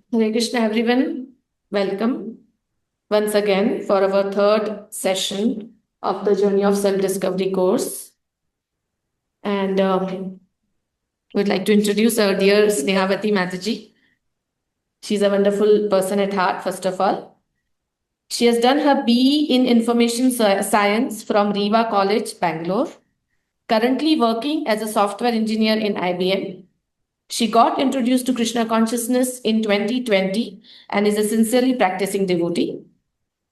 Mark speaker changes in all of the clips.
Speaker 1: Hare Krishna, everyone. Welcome once again for our third session of the Journey of Self Discovery course. And we'd like to introduce our dear Snehavati Mataji. She's a wonderful person at heart, first of all. She has done her BE in Information Science from Riva College, Bangalore, currently working as a software engineer in IBM. She got introduced to Krishna consciousness in 2020 and is a sincerely practicing devotee.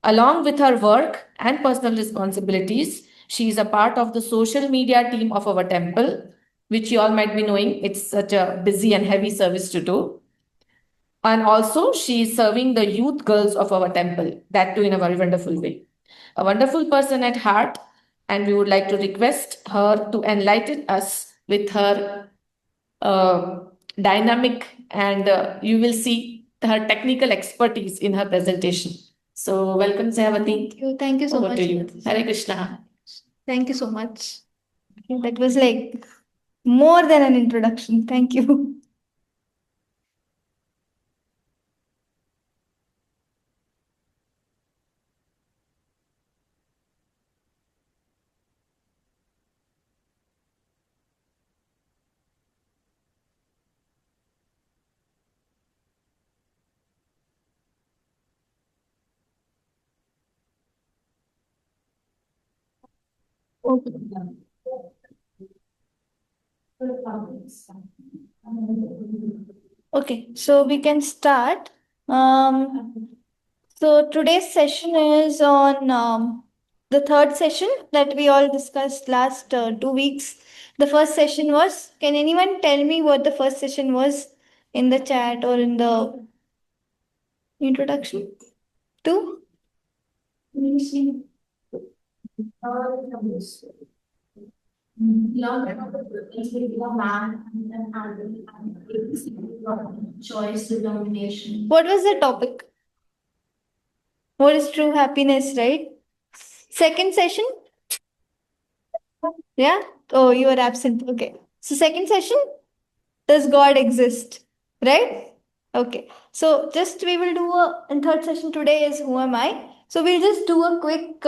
Speaker 1: Along with her work and personal responsibilities, she is a part of the social media team of our temple, which you all might be knowing. It's such a busy and heavy service to do. And also, she is serving the youth girls of our temple, that too in a very wonderful way. A wonderful person at heart, and we would like to request her to enlighten us with her uh, dynamic, and you will see her technical expertise in her presentation. So, welcome, Sayavati.
Speaker 2: Thank you. Thank you so
Speaker 1: Over
Speaker 2: much.
Speaker 1: to you. Hare Krishna.
Speaker 2: Thank you so much. That was like more than an introduction. Thank you. Okay, so we can start. So today's session is on the third session that we all discussed last 2 weeks. The first session was, can anyone tell me what the first session was in the chat or in the introduction? Two? Choice, determination. What was the topic? What is true happiness, right? Second session? Yeah? Oh, you are absent. Okay. So, second session, does God exist? Right? Okay. So, just we will do a, in third session today is who am I? So, we'll just do a quick,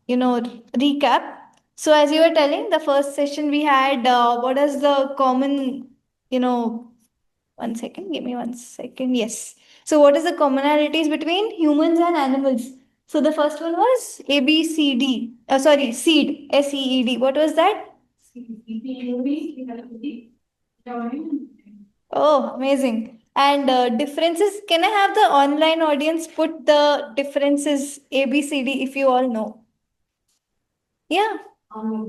Speaker 2: recap. So, as you were telling, the first session we had, what is the common, you know, 1 second, give me 1 second. Yes. So, what is the commonalities between humans and animals? So, the first one was A, B, C, D. Sorry, seed, SEED. What was that? Oh, amazing. And differences. Can I have the online audience put the differences ABCD if you all know? Yeah.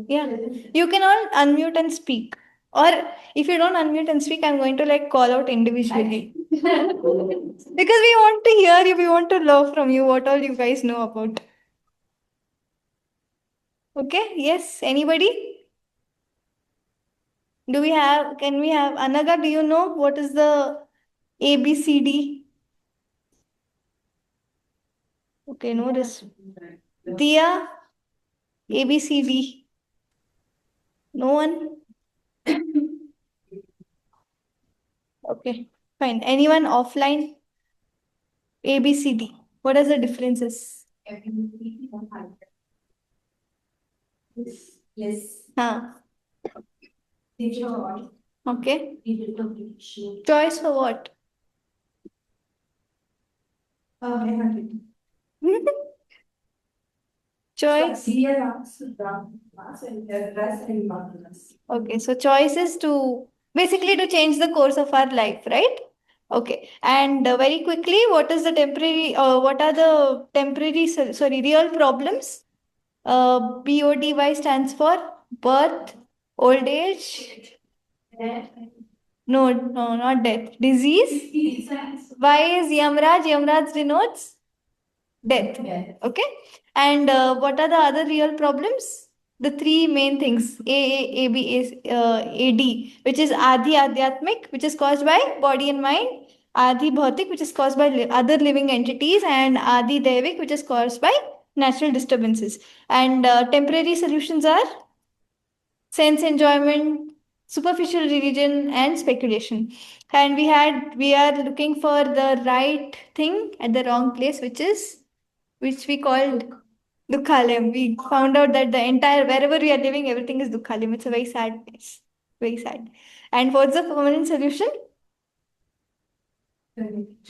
Speaker 2: Yeah. You can all unmute and speak. Or if you don't unmute and speak, I'm going to like call out individually. Because we want to hear you, we want to love from you what all you guys know about. Okay? Yes. Anybody? Can we have, Anaga, do you know what is the ABCD? Okay, no this. Dia, ABCD. No one? Okay, fine. Anyone offline? ABCD. What are the differences? Yes. Huh. Okay. Choice for what? Choice. Okay, so choice is to basically to change the course of our life, right? Okay, and very quickly, what is the temporary? What are the temporary? Sorry, real problems? BODY stands for birth, old age. No, no, not death. Disease. Y is Yamraj. Yamraj denotes death. Okay. And what are the other real problems? The three main things AD, which is Adi Adhyatmik, which is caused by body and mind, Adi Bhautik, which is caused by other living entities, and Adi Devik, which is caused by natural disturbances. And temporary solutions are sense enjoyment, superficial religion and speculation. And we are looking for the right thing at the wrong place, which we called Dukhalem. We found out that the entire wherever we are living, everything is Dukhalem. It's a very sad place. Very sad. And what's the permanent solution?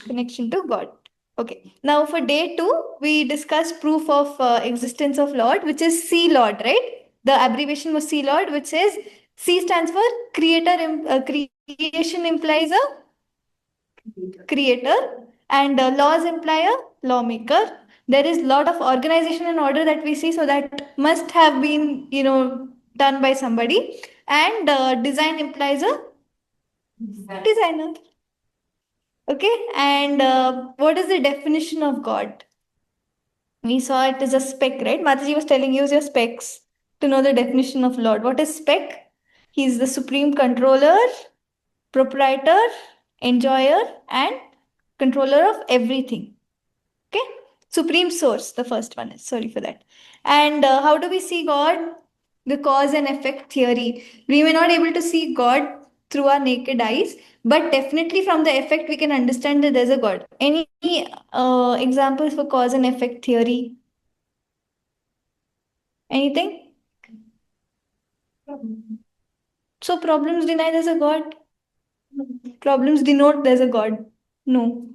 Speaker 2: Connection to God. Okay. Now for day two, we discussed proof of existence of Lord, which is C Lord, right? The abbreviation was C Lord, which says C stands for creation implies a creator, and laws imply a lawmaker. There is lot of organization and order that we see, so that must have been, done by somebody. And design implies a designer. Okay, and what is the definition of God? We saw it as a spec, right? Mataji was telling use your specs to know the definition of Lord. What is spec? He is the supreme controller, proprietor, enjoyer, and controller of everything. Okay, supreme source, the first one is. Sorry for that. And how do we see God? The cause and effect theory. We may not able to see God through our naked eyes, but definitely from the effect we can understand that there's a God. Any examples for cause and effect theory? Anything? So problems deny there's a God. Problems denote there's a God. No.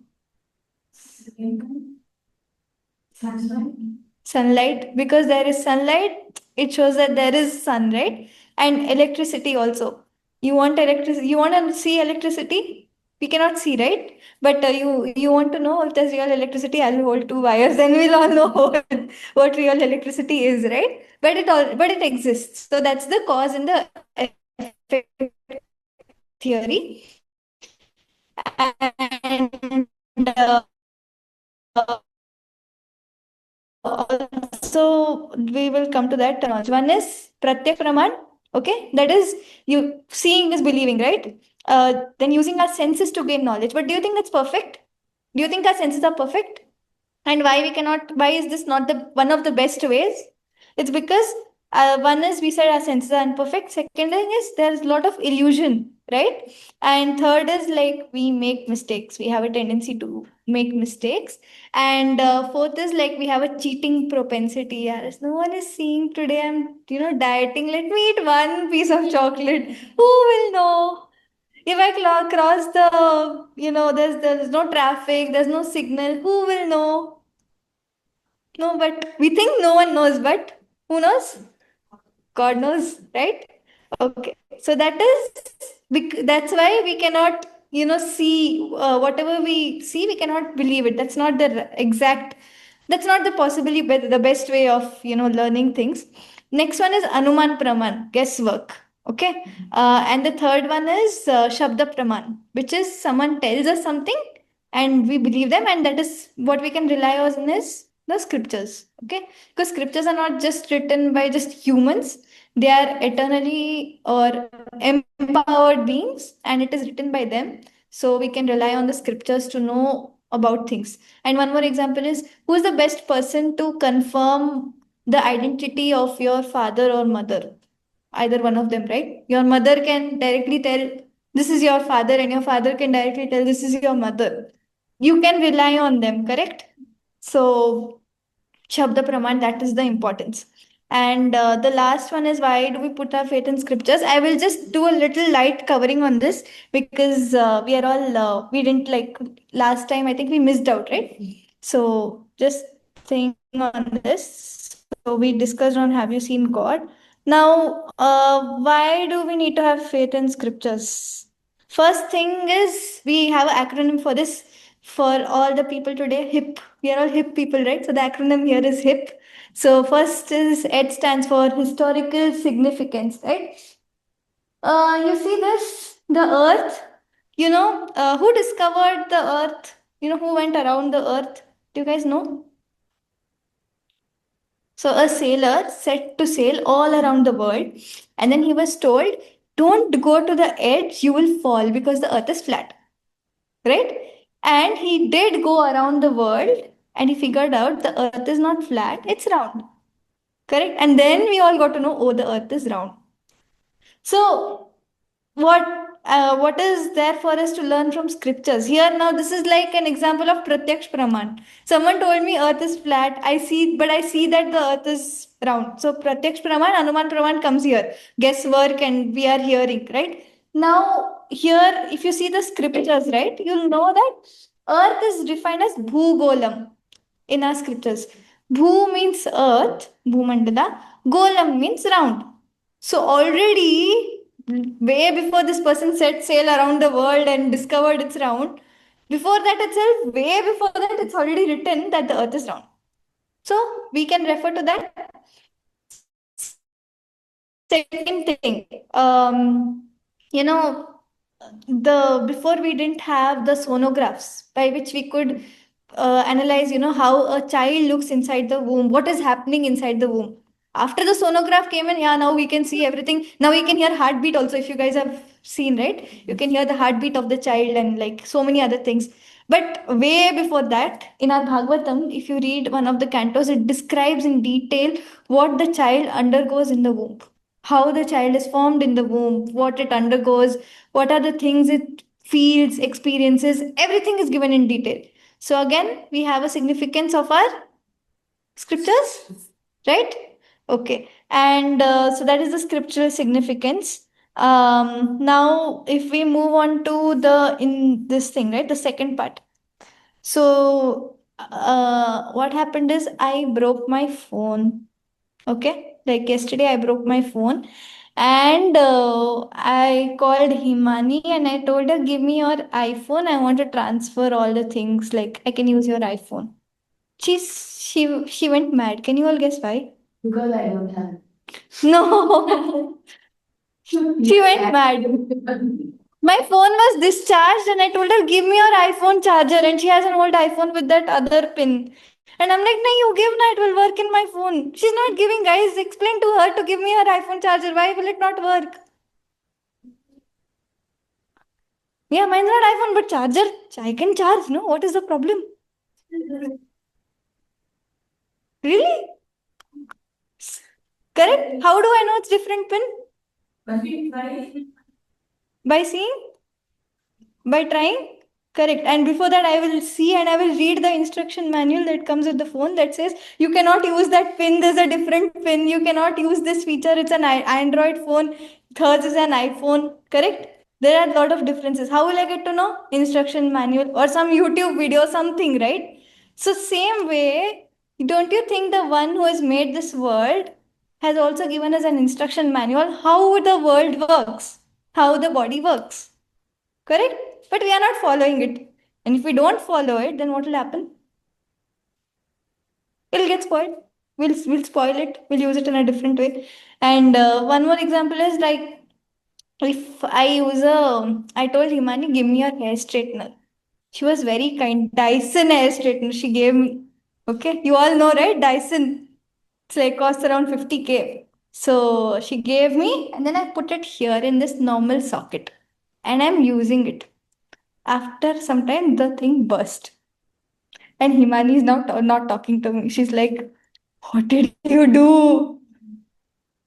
Speaker 2: Sunlight, because there is sunlight, it shows that there is sun, right? And electricity also. You want electricity, you want to see electricity? We cannot see, right? But you want to know if there's real electricity, I'll hold two wires, then we'll all know what real electricity is, right? But it exists. So that's the cause and the effect theory. And also we will come to that terminology. One is pratyak praman, okay? That is you seeing is believing, right? Then using our senses to gain knowledge. But do you think that's perfect? Do you think our senses are perfect? And why we cannot, why is this not the one of the best ways? It's because one is we said our senses are imperfect. Second thing is there's a lot of illusion, right? And third is like we make mistakes. We have a tendency to make mistakes. And fourth is like we have a cheating propensity. Yes, no one is seeing today. I'm dieting. Let me eat one piece of chocolate. Who will know? If I cross the, there's no traffic, there's no signal, who will know? No, but we think no one knows, but who knows? God knows, right? Okay, so that's why we cannot, see whatever we see, we cannot believe it. That's not the exact, that's not the possibly the best way of learning things. Next one is Anuman Praman, guesswork. Okay, and the third one is Shabda Praman, which is someone tells us something and we believe them, and that is what we can rely on is the scriptures. Okay, because scriptures are not just written by just humans, they are eternally or empowered beings, and it is written by them. So we can rely on the scriptures to know about things. And one more example is who is the best person to confirm the identity of your father or mother? Either one of them, right? Your mother can directly tell this is your father, and your father can directly tell this is your mother. You can rely on them, correct? So Shabda Praman, that is the importance. And the last one is why do we put our faith in scriptures? I will just do a little light covering on this because we are all, we didn't like last time, I think we missed out, right? So just think on this. So we discussed on have you seen God? Now, why do we need to have faith in scriptures? First thing is we have an acronym for this for all the people today. HIP. We are all HIP people, right? So the acronym here is HIP. So first is H stands for historical significance, right? You see this, the Earth. Who discovered the Earth? Who went around the Earth? Do you guys know? So a sailor set to sail all around the world, and then he was told, "Don't go to the edge; you will fall because the Earth is flat." Right? And he did go around the world, and he figured out the Earth is not flat; it's round. Correct? And then we all got to know, oh, the Earth is round. So what is there for us to learn from scriptures here? Now this is like an example of pratyaksh praman. Someone told me earth is flat, I see that the earth is round. So pratyaksh praman, anuman praman comes here, guesswork, and we are hearing, right? Now here if you see the scriptures, right, you'll know that earth is defined as bhugolam in our scriptures. Bhu means earth, bhumandala. Golam means round. So already, way before this person set sail around the world and discovered it's round, before that itself, way before that, it's already written that the earth is round. So we can refer to that. Second thing, you know, the before we didn't have the sonographs by which we could analyze, how a child looks inside the womb, what is happening inside the womb. After the sonograph came in, yeah, now we can see everything. Now we can hear heartbeat also. If you guys have seen, right, you can hear the heartbeat of the child and like so many other things. But way before that, in our Bhagavatam, if you read one of the cantos, it describes in detail what the child undergoes in the womb, how the child is formed in the womb, what it undergoes, what are the things it feels, experiences, everything is given in detail. So again, we have a significance of our scriptures, right? Okay, and so that is the scriptural significance. Now, if we move on to the in this thing, right, the second part. So, what happened is I broke my phone. Okay, like yesterday, I broke my phone, and I called Himani and I told her, "Give me your iPhone. I want to transfer all the things. Like I can use your iPhone." She went mad. Can you all guess why? Because I don't have. No. She went mad. My phone was discharged and I told her, give me your iPhone charger. And she has an old iPhone with that other pin. And I'm like, no, you give na, it will work in my phone. She's not giving, guys. Explain to her to give me her iPhone charger. Why will it not work? Yeah, mine's not iPhone, but charger. I can charge, no? What is the problem? Really? Correct? How do I know it's different pin? By seeing? By trying? Correct. And before that, I will see and I will read the instruction manual that comes with the phone that says you cannot use that pin. There's a different pin. You cannot use this feature. It's an Android phone. Hers is an iPhone. Correct. There are a lot of differences. How will I get to know? Instruction manual or some YouTube video, something, right? So, same way, don't you think the one who has made this world has also given us an instruction manual how the world works, how the body works? Correct? But we are not following it. And if we don't follow it, then what will happen? It'll get spoiled. We'll spoil it. We'll use it in a different way. And one more example is like if I told Himani, give me your hair straightener. She was very kind. Dyson hair straightener she gave me. Okay, you all know, right? Dyson. It's like costs around 50K. So she gave me, and then I put it here in this normal socket, and I'm using it. After some time, the thing burst. And Himani is now not talking to me. She's like, what did you do?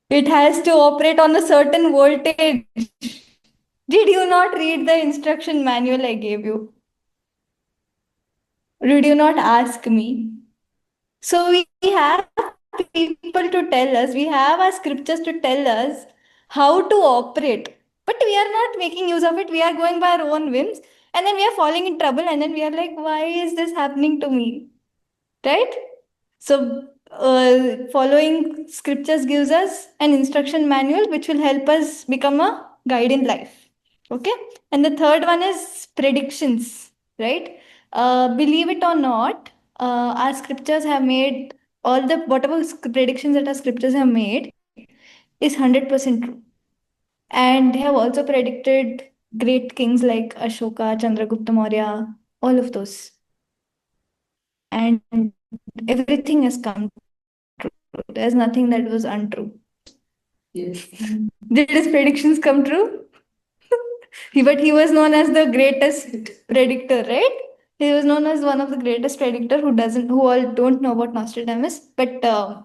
Speaker 2: It has to operate on a certain voltage. Did you not read the instruction manual I gave you? Did you not ask me? So we have people to tell us, we have our scriptures to tell us how to operate. But we are not making use of it. We are going by our own whims. And then we are falling in trouble. And then we are like, why is this happening to me? Right? So, following scriptures gives us an instruction manual which will help us become a guide in life. Okay. And the third one is predictions, right? Believe it or not, our scriptures have made all the whatever predictions that our scriptures have made is 100% true. And they have also predicted great kings like Ashoka, Chandragupta Maurya, all of those. And everything has come true. There's nothing that was untrue. Yes. Did his predictions come true? But he was known as the greatest predictor, right? He was known as one of the greatest predictor who all don't know about Nostradamus, but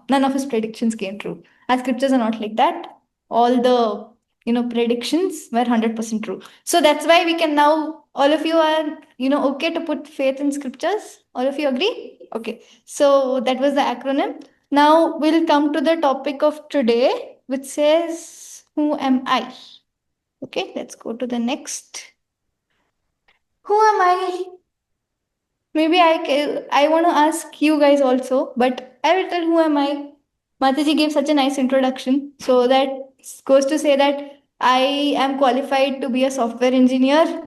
Speaker 2: none of his predictions came true. Our scriptures are not like that. All the predictions were 100% true. So that's why we can now, all of you are, okay to put faith in scriptures. All of you agree? Okay. So that was the acronym. Now we'll come to the topic of today, which says, who am I? Okay, let's go to the next. Who am I? Maybe I want to ask you guys also, but I will tell who am I. Mataji gave such a nice introduction. So that goes to say that I am qualified to be a software engineer.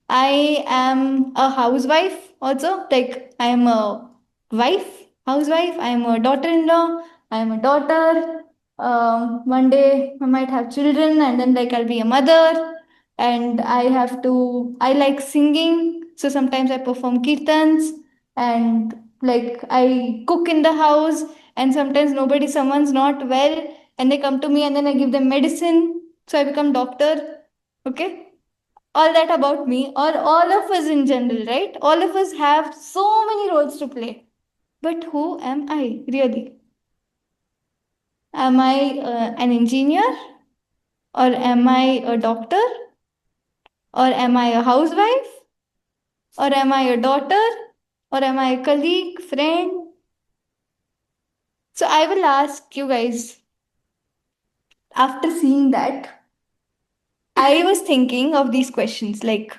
Speaker 2: I am a housewife also. Like I am a housewife. I am a daughter-in-law. I am a daughter. One day I might have children, and then like I'll be a mother. And I like singing. So sometimes I perform kirtans, and like I cook in the house. And sometimes someone's not well, and they come to me, and then I give them medicine. So I become doctor. Okay, all that about me, or all of us in general, right? All of us have so many roles to play. But who am I really? Am I an engineer? Or am I a doctor? Or am I a housewife? Or am I a daughter? Or am I a colleague, friend? So I will ask you guys, after seeing that, I was thinking of these questions like,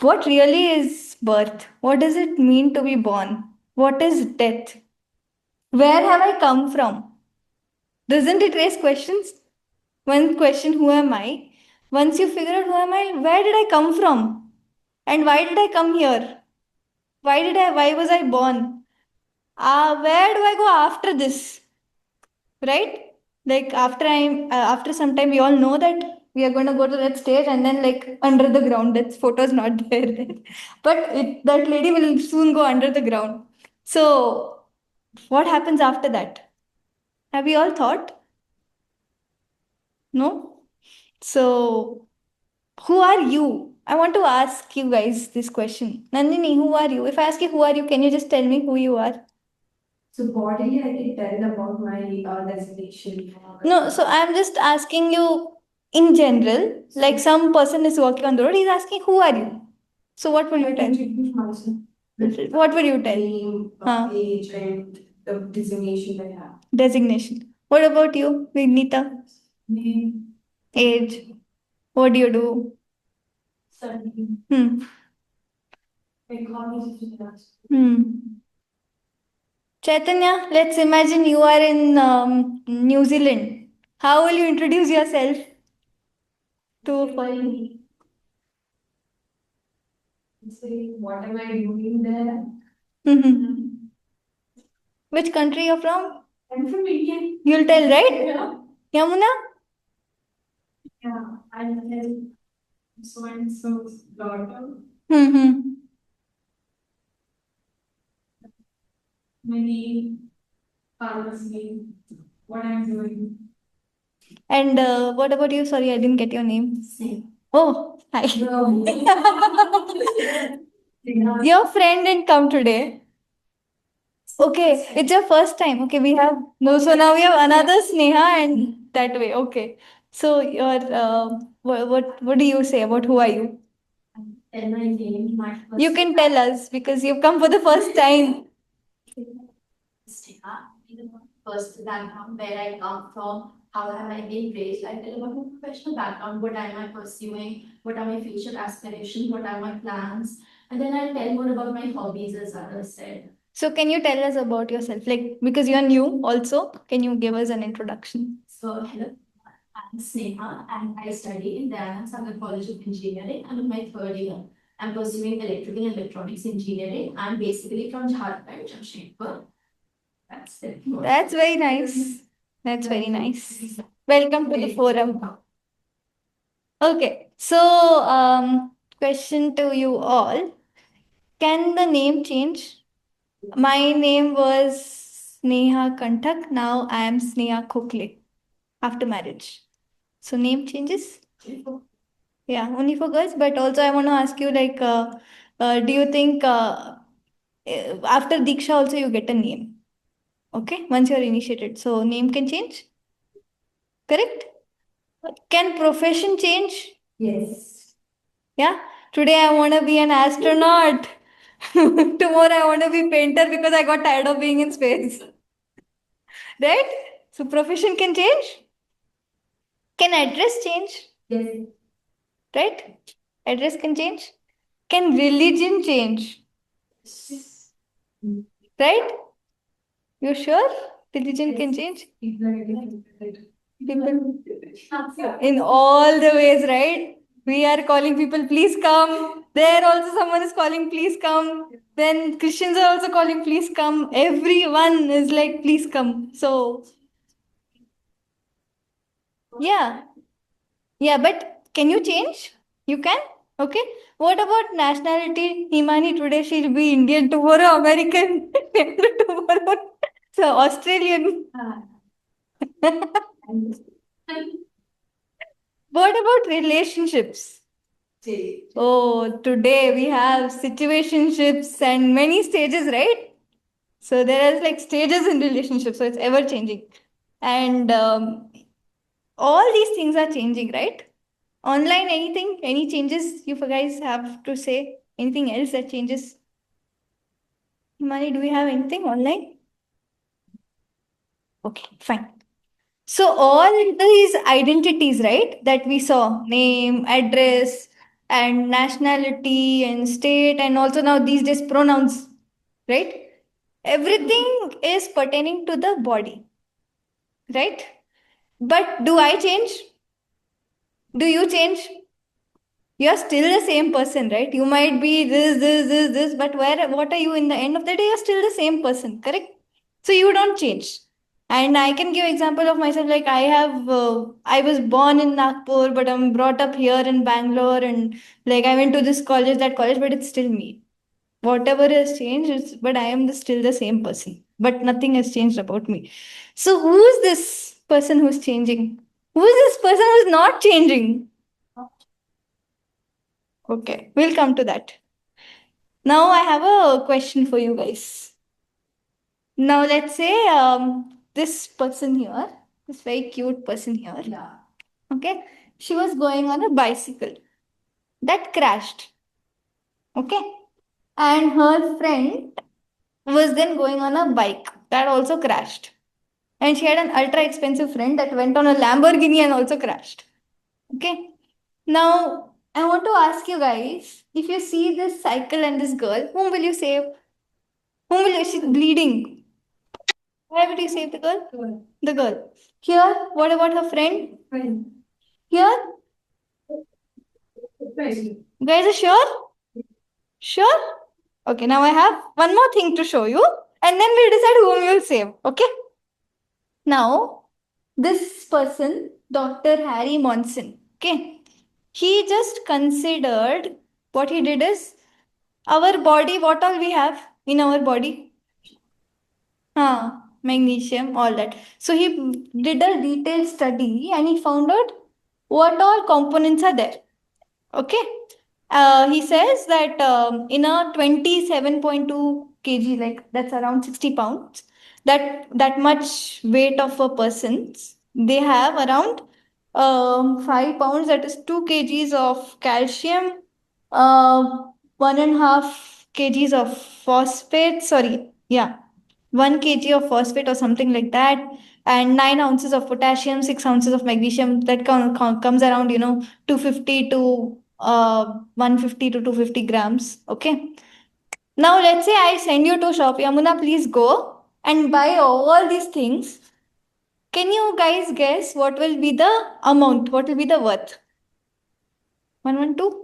Speaker 2: what really is birth? What does it mean to be born? What is death? Where have I come from? Doesn't it raise questions? One question, who am I? Once you figure out who am I, where did I come from? And why did I come here? Why was I born? Where do I go after this? Right? Like after some time, we all know that we are going to go to that stage, and then like under the ground, that photo is not there. But that lady will soon go under the ground. So what happens after that? Have you all thought? No? So, who are you? I want to ask you guys this question. Nandini, who are you? If I ask you who are you, can you just tell me who you are? So broadly, I can tell about my designation. No, so I'm just asking you in general, like some person is walking on the road, he's asking, who are you? So what will you tell? What will you tell? Name, age, and the designation I have. Designation. What about you, Vignita? Name. Age. What do you do? Study. Economics. Hmm. Chaitanya, let's imagine you are in New Zealand. How will you introduce yourself to foreign? Say, what am I doing there? Mhm. Which country you're from? I'm from India. You'll tell, right? Yeah. Yamuna? Yeah, I'll tell so and so's daughter. Mm-hmm. My name, father's name, what I'm doing. And what about you? Sorry, I didn't get your name. Same. Oh, hi. No. Your friend didn't come today. Okay, it's your first time. Okay, we have no. So now we have another Sneha, and that way. Okay. So your what do you say about who are you? Tell my name. You can tell us because you've come for the first time. Sneha, first background, where I come from, how have I been raised. I tell about my professional background, what am I pursuing, what are my future aspirations, what are my plans, and then I'll tell more about my hobbies, as others said. So, can you tell us about yourself? Like, because you're new also, can you give us an introduction? So, hello, I'm Sneha, and I study in Dayanand Sagar College of Engineering. I'm in my third year. I'm pursuing electrical and electronics engineering. I'm basically from Jharkhand, Jamshedpur. That's it. That's very nice. That's very nice. Welcome to the forum. Okay, so question to you all. Can the name change? My name was Sneha Kantak. Now I am Sneha Khokle after marriage. So name changes? Yeah, only for girls. But also I want to ask you like, do you think after Diksha also you get a name? Okay, once you're initiated. So name can change? Correct? Can profession change?
Speaker 1: Yes.
Speaker 2: Yeah. Today I want to be an astronaut. Tomorrow I want to be painter because I got tired of being in space. Right? So profession can change. Can address change?
Speaker 1: Yes.
Speaker 2: Right? Address can change. Can religion change? Right? You sure? Religion can change? People in all the ways, right? We are calling people, please come. There also someone is calling, please come. Then Christians are also calling, please come. Everyone is like, please come. So, yeah. Yeah, but can you change? You can? Okay. What about nationality? Himani today she'll be Indian, tomorrow American, tomorrow so Australian. What about relationships? Oh, today we have situationships and many stages, right? So there are like stages in relationships, so it's ever changing. And all these things are changing, right? Online, anything, any changes you guys have to say? Anything else that changes? Himani, do we have anything online? Okay, fine. So all these identities, right, that we saw, name, address, and nationality and state, and also now these days pronouns, right? Everything is pertaining to the body, right? But do I change? Do you change? You're still the same person, right? You might be this, but what are you in the end of the day? You're still the same person, correct? So you don't change. And I can give example of myself. Like I was born in Nagpur, but I'm brought up here in Bangalore, and like I went to this college, that college, but it's still me. Whatever has changed, but I am still the same person. But nothing has changed about me. So who's this person who's changing? Who's this person who's not changing? Okay, we'll come to that. Now I have a question for you guys. Now let's say this person here, this very cute person here. Yeah. Okay, she was going on a bicycle that crashed. Okay, and her friend was then going on a bike that also crashed. And she had an ultra expensive friend that went on a Lamborghini and also crashed. Okay. Now, I want to ask you guys, if you see this cycle and this girl, whom will you save? Whom will you, she's bleeding? Why would you save the girl? The girl. Here, what about her friend? Here, you guys are sure? Sure? Okay, now I have one more thing to show you, and then we'll decide whom we'll save. Okay? Now, this person, Dr. Harry Monson, okay, he just considered what he did is our body, what all we have in our body? Magnesium, all that. So he did a detailed study and he found out what all components are there. Okay. He says that in a 27.2 kg, like that's around 60 pounds, that much weight of a person, they have around 5 pounds, that is 2 kgs of calcium, 1.5 kgs of phosphate, sorry, yeah, 1 kg of phosphate or something like that, and 9 ounces of potassium, 6 ounces of magnesium, that comes around, 250 to 150 to 250 grams. Okay. Now let's say I send you to shop. Yamuna, please go and buy all these things. Can you guys guess what will be the amount? What will be the worth? 112?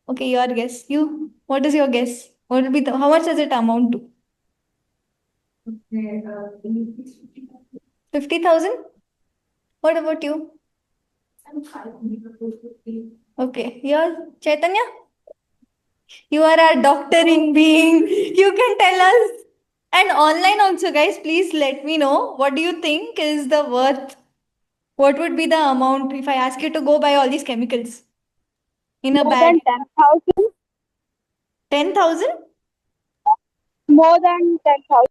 Speaker 2: Okay, your guess. You, what is your guess? What will be the, how much does it amount to? 50,000? What about you? Okay, your Chaitanya? You are a doctor in being. You can tell us. And online also, guys, please let me know what do you think is the worth. What would be the amount if I ask you to go buy all these chemicals in a
Speaker 3: More
Speaker 2: bag?
Speaker 3: than 10,000.
Speaker 2: 10,000?
Speaker 3: More than 10,000.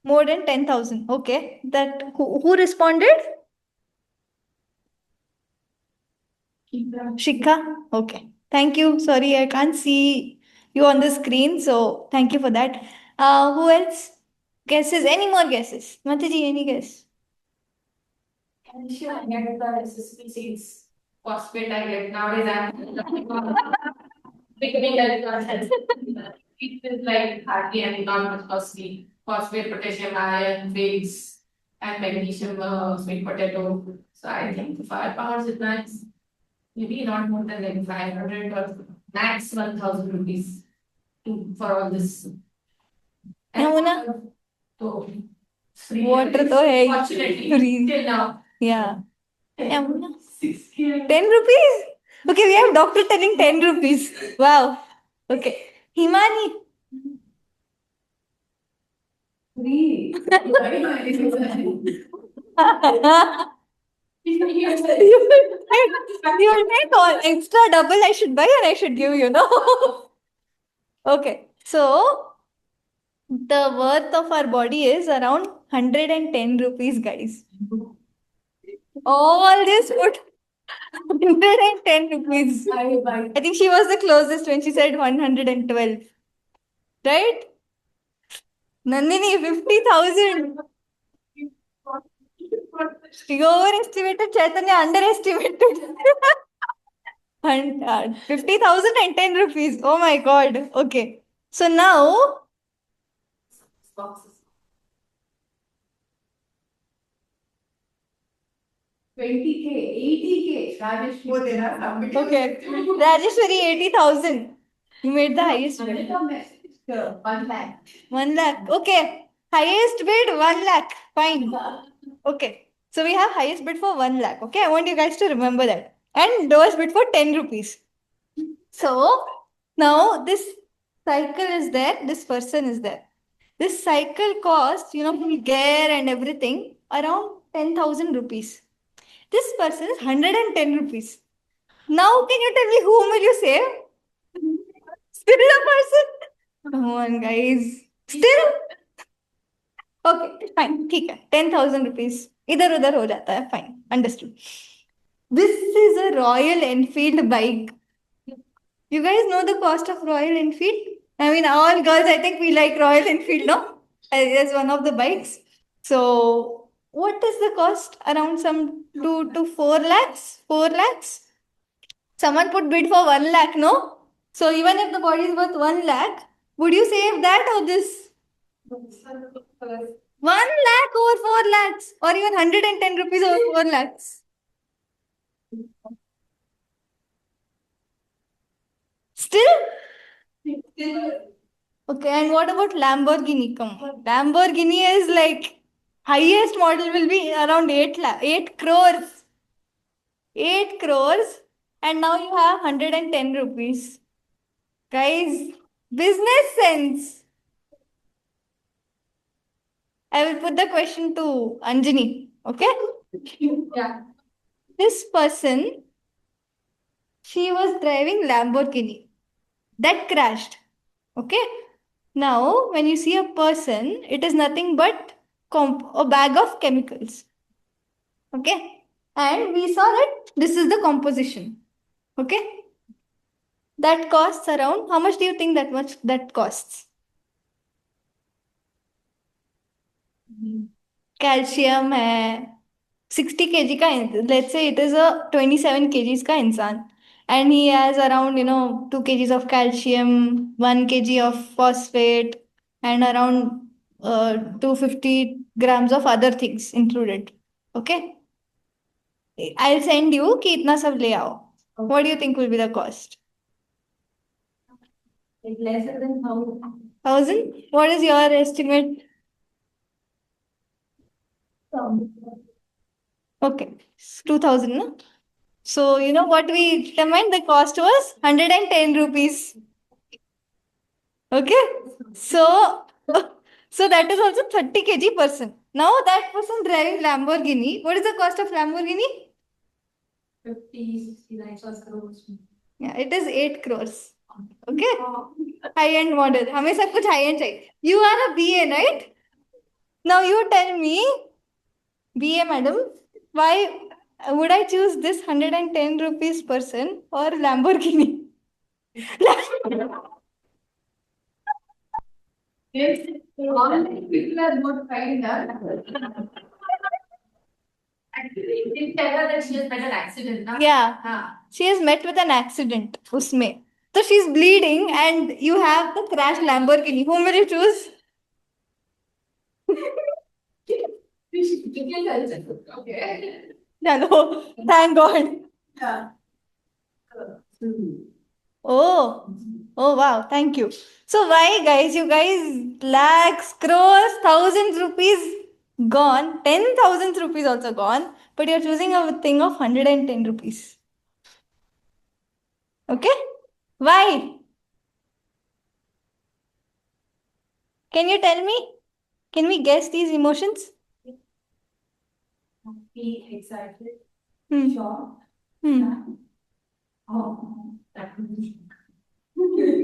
Speaker 2: More than 10,000. Okay. That who responded? Shikha? Okay. Thank you. Sorry, I can't see you on the screen, so thank you for that. Who else? Guesses? Any more guesses? Mataji, any guess?
Speaker 1: Sure, I get the SSP seeds. Phosphate I get nowadays. I'm becoming a it is like hardly any not much costly. Phosphate, potassium, iron, figs, and magnesium, sweet potato. So I think the firepower is nice. Maybe not more than like 500 or max 1,000 rupees for all this.
Speaker 2: Yamuna?
Speaker 1: So, free
Speaker 2: Water to hai.
Speaker 1: fortunately,
Speaker 2: Free.
Speaker 1: till now.
Speaker 2: Yeah. Yamuna?
Speaker 1: 6K.
Speaker 2: 10 rupees? Okay, we have doctor telling 10 rupees. Wow. Okay. Himani?
Speaker 1: Free.
Speaker 2: You will make all extra double I should buy and I should give, you know. Okay. So the worth of our body is around 110 rupees, guys. All this food 110 rupees. I think she was the closest when she said 112. Right? Nandini, 50,000. You overestimated, Chaitanya underestimated. 50,000 and 10 rupees. Oh my god. Okay. So now,
Speaker 1: Boxes. 20K, 80K. Rajesh, वो दे रहा है.
Speaker 2: okay. Rajeshwari, 80,000. You made the highest bid.
Speaker 1: 1 lakh.
Speaker 2: 1 lakh. Okay. Highest bid, 1 lakh. Fine. Okay. So we have highest bid for 1 lakh. Okay. I want you guys to remember that. And lowest bid for 10 rupees. So now this cycle is there. This person is there. This cycle costs, gear and everything around 10,000 rupees. This person is 110 rupees. Now, can you tell me whom will you save? Still a person? Come on, guys. Still? Okay, fine. ठीक है. 10,000 rupees. इधर उधर हो जाता है. Fine. Understood. This is a Royal Enfield bike. You guys know the cost of Royal Enfield? I mean, all girls, I think we like Royal Enfield, no? As one of the bikes. So, what is the cost? Around some 2 to 4 lakhs? 4 lakhs? Someone put bid for 1 lakh, no? So, even if the body is worth 1 lakh, would you save that or this? 1 lakh over 4 lakhs or even 110 rupees over 4 lakhs? Still? Okay, and what about Lamborghini? Come on. Lamborghini is like highest model will be around 8 crores. 8 crores, and now you have 110 rupees. Guys, business sense. I will put the question to Anjani. Okay?
Speaker 1: Yeah.
Speaker 2: This person, she was driving Lamborghini. That crashed. Okay? Now, when you see a person, it is nothing but a bag of chemicals. Okay? And we saw that this is the composition. Okay? That costs around, how much do you think that costs? Calcium है 60 kg का, let's say it is a 27 kgs का इंसान, and he has around 2 kgs of calcium, 1 kg of phosphate, and around 250 grams of other things included. Okay, I'll send you कि इतना सब ले आओ. What do you think will be the cost?
Speaker 1: Lesser than 1,000.
Speaker 2: 1,000? What is your estimate? Okay, 2,000, no? So, you know what we determined? The cost was 110 rupees. Okay, so that is also 30 kg person. Now that person driving Lamborghini, what is the cost of Lamborghini?
Speaker 1: 50, 69 crores.
Speaker 2: Yeah, it is 8 crores. Okay, high-end model. हमें सब कुछ high-end चाहिए. You are a BA, right? Now you tell me, BA madam, why would I choose this 110 rupees person or Lamborghini?
Speaker 1: All people are good kind of. Actually, didn't tell her that she has met an accident. Na?
Speaker 2: Yeah.
Speaker 1: हाँ.
Speaker 2: She has met with an accident. Usme. So she's bleeding and you have the crashed Lamborghini. Whom will you choose?
Speaker 1: Okay.
Speaker 2: Chalo. Thank God.
Speaker 1: Yeah.
Speaker 2: Oh. Oh wow. Thank you. So why guys? You guys lakhs, crores, thousands rupees gone. 10,000 rupees also gone. But you're choosing a thing of 110 rupees. Okay? Why? Can you tell me? Can we guess these emotions?
Speaker 1: Happy, excited,
Speaker 2: Hmm.
Speaker 1: shocked.
Speaker 2: Hmm.
Speaker 1: Oh, that would be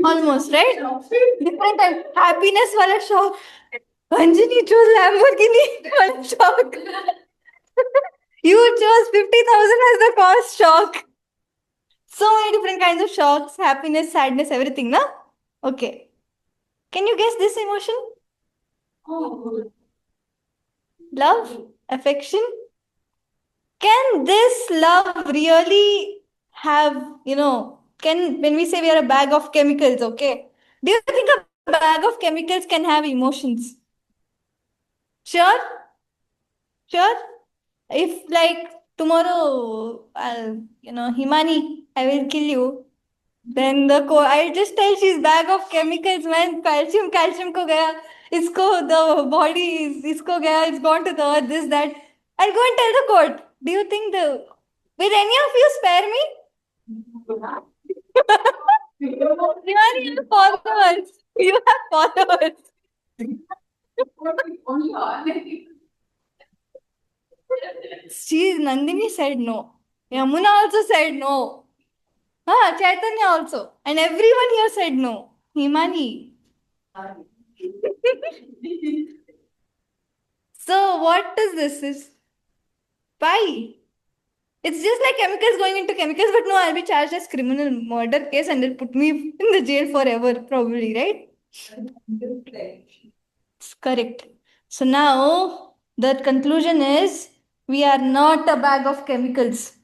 Speaker 2: Almost, right? Different type. Happiness wala shock. Anjani chose Lamborghini wala shock. You chose 50,000 as the cost shock. So many different kinds of shocks, happiness, sadness, everything, na? Okay. Can you guess this emotion?
Speaker 1: Oh,
Speaker 2: Love? Affection? Can this love really have, when we say we are a bag of chemicals, okay? Do you think a bag of chemicals can have emotions? Sure? Sure? If like tomorrow, Himani, I will kill you. Then I just tell she's bag of chemicals, man. Calcium ko gaya. The body is, isko gaya, it's gone to the earth, this, that. I'll go and tell the court. Do you think will any of you spare me? You have followers. You have followers.
Speaker 1: only on.
Speaker 2: Nandini said no. Yamuna also said no. Chaitanya also. And everyone here said no. Himani. So what is this? Is why? It's just like chemicals going into chemicals, but no, I'll be charged as criminal murder case and they'll put me in the jail forever, probably, right? It's correct. So now the conclusion is we are not a bag of chemicals,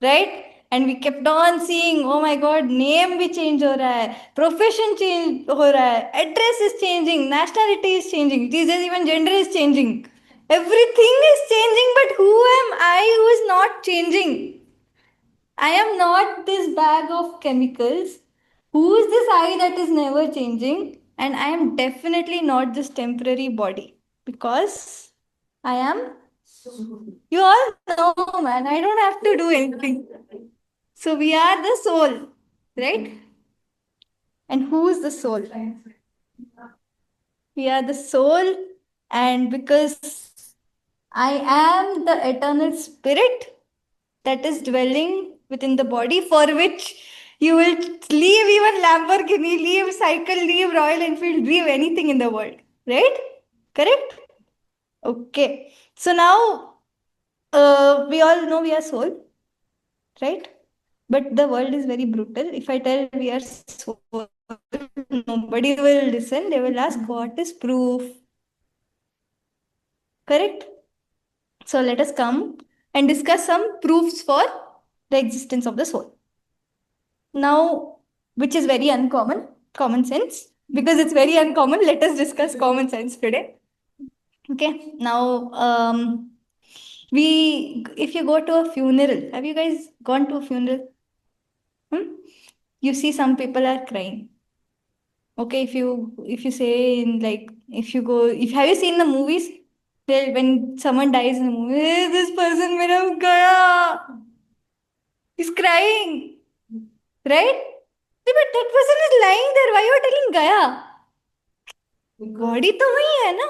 Speaker 2: right? And we kept on seeing, oh my God, name भी change हो रहा है, profession change हो रहा है, address is changing, nationality is changing, these days even gender is changing. Everything is changing, but who am I who is not changing? I am not this bag of chemicals. Who is this I that is never changing? And I am definitely not this temporary body because I am. You all know, man. I don't have to do anything. So we are the soul, right? And who is the soul? We are the soul, and because I am the eternal spirit that is dwelling within the body, for which you will leave even Lamborghini, leave cycle, leave Royal Enfield, leave anything in the world, right? Correct? Okay. So now we all know we are soul, right? But the world is very brutal. If I tell we are soul, nobody will listen. They will ask, what is proof? Correct? So let us come and discuss some proofs for the existence of the soul. Now, which is very uncommon, common sense. Because it's very uncommon, let us discuss common sense today. Okay, now if you go to a funeral, have you guys gone to a funeral? You see some people are crying. Okay, if you say in like if you go if have you seen the movies? When someone dies in the movie, this person mera gaya. He's crying. Right? But that person is lying there. Why you are telling gaya? Body तो वही है ना?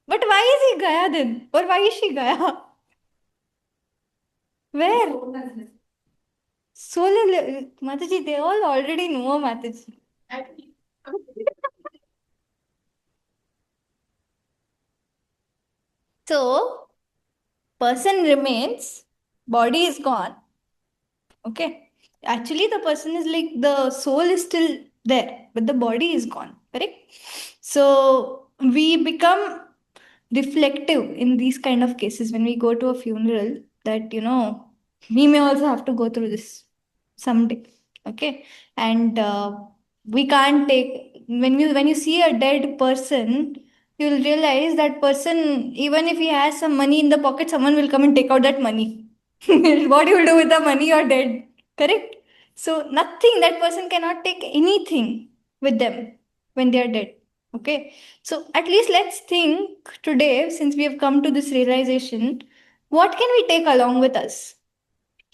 Speaker 2: But why is he gaya then? Or why is she gaya? Where? Soul, Mataji, they all already know Mataji. So, person remains, body is gone. Okay. Actually, the person is like, the soul is still there, but the body is gone. Correct? So we become reflective in these kind of cases when we go to a funeral, that, we may also have to go through this someday. Okay. And we can't take, when you see a dead person, you'll realize that person, even if he has some money in the pocket, someone will come and take out that money. What you will do with the money? You're dead. Correct? So nothing, that person cannot take anything with them when they are dead. Okay. So at least let's think today, since we have come to this realization, what can we take along with us?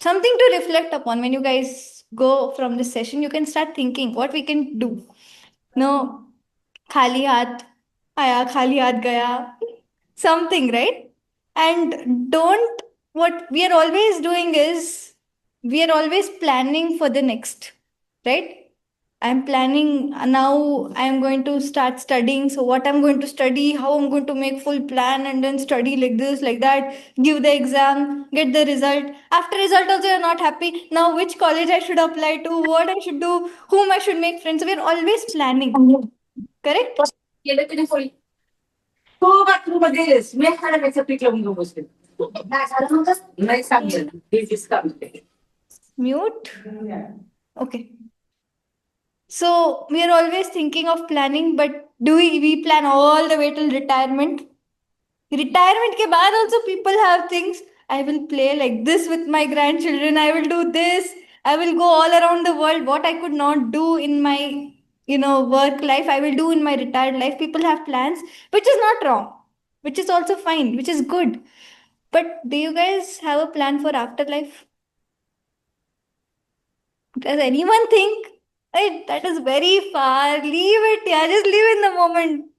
Speaker 2: Something to reflect upon. When you guys go from this session, you can start thinking what we can do. No, khali haath aya, khali haath gaya, something, right? And don't, what we are always doing is, we are always planning for the next, right? I'm planning now, I'm going to start studying. So, what I'm going to study, how I'm going to make full plan, and then study like this, like that, give the exam, get the result. After result, also, you're not happy. Now, which college I should apply to, what I should do, whom I should make friends. We're always planning, correct?
Speaker 4: तो बाथरूममध्ये smell काढायचं पीठ लावून घेऊन बसले नाही झालं नव्हतं नाही सांगेल हे काम
Speaker 2: Mute. Okay. So we are always thinking of planning, but do we plan all the way till retirement? Retirement ke baad also people have things. I will play like this with my grandchildren. I will do this. I will go all around the world. What I could not do in my, work life, I will do in my retired life. People have plans, which is not wrong, which is also fine, which is good. But do you guys have a plan for afterlife? Does anyone think, hey, that is very far? Leave it, yeah, just live in the moment.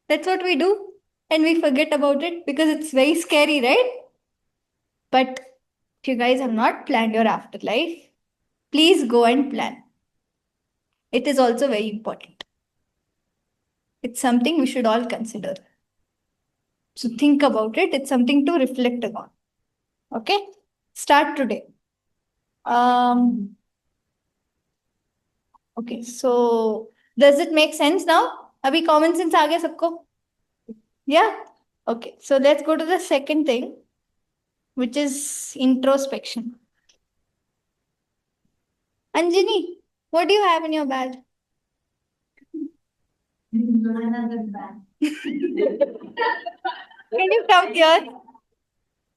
Speaker 2: That's what we do. And we forget about it because it's very scary, right? But if you guys have not planned your afterlife, please go and plan. It is also very important. It's something we should all consider. So think about it. It's something to reflect upon. Okay? Start today. Okay, so does it make sense now? Abhi common sense aa gaya sabko? Yeah? Okay, so let's go to the second thing, which is introspection. Anjani, what do you have in your bag? Another bag. Can you come here?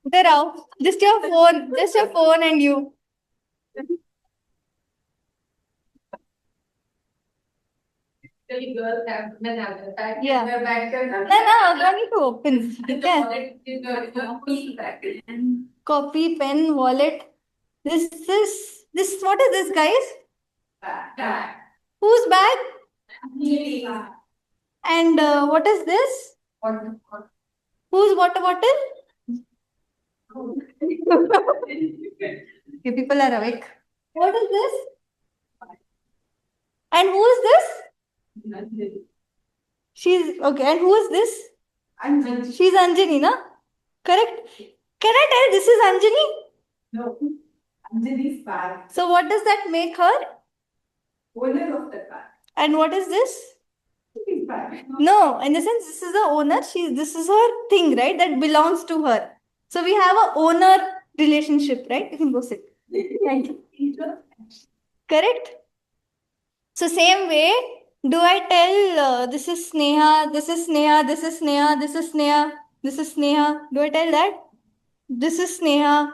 Speaker 2: There are just your phone and you.
Speaker 4: girls have men have the bag.
Speaker 2: Yeah.
Speaker 4: Their bag
Speaker 2: No, don't need to open. Okay. Copy, pen, wallet. This, what is this, guys?
Speaker 4: Bag.
Speaker 2: Whose bag? And what is this? Whose water bottle? Okay, people are awake. What is this? And who is this? She's okay. And who is this?
Speaker 4: Anjani.
Speaker 2: She's Anjani, na? Correct. Can I tell this is Anjani?
Speaker 4: No. Anjani's bag.
Speaker 2: So what does that make her?
Speaker 4: Owner of the bag.
Speaker 2: And what is this?
Speaker 4: His bag.
Speaker 2: No, in the sense this is the owner. This is her thing, right? That belongs to her. So we have a owner relationship, right? You can go sit. Thank you. Correct? So same way, do I tell this is Sneha, this is Sneha, this is Sneha, this is Sneha, this is Sneha? Do I tell that? This is Sneha.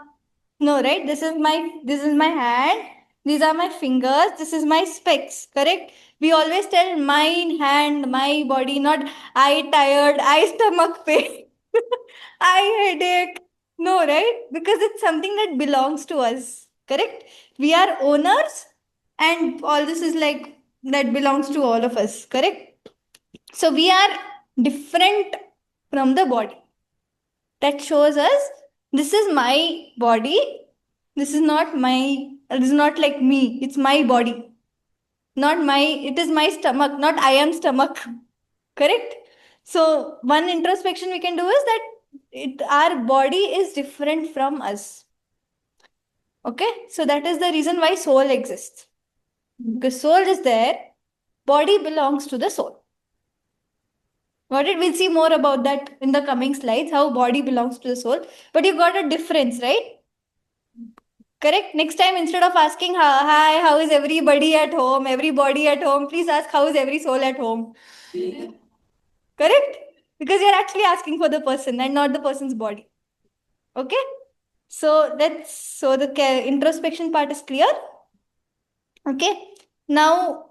Speaker 2: No, right? This is my hand. These are my fingers. This is my specs. Correct? We always tell my hand, my body, not I tired, I stomach pain, I headache. No, right? Because it's something that belongs to us. Correct? We are owners, and all this is like that belongs to all of us. Correct? So we are different from the body. That shows us this is my body. This is not like me. It's my body. It is my stomach, not I am stomach. Correct? So one introspection we can do is that our body is different from us. Okay, so that is the reason why soul exists. Because soul is there, body belongs to the soul. Got it? We'll see more about that in the coming slides, how body belongs to the soul. But you got a difference, right? Correct? Next time, instead of asking, hi, how is everybody at home, everybody at home, please ask, how is every soul at home? Correct? Because you're actually asking for the person and not the person's body. Okay? So the introspection part is clear. Okay. Now,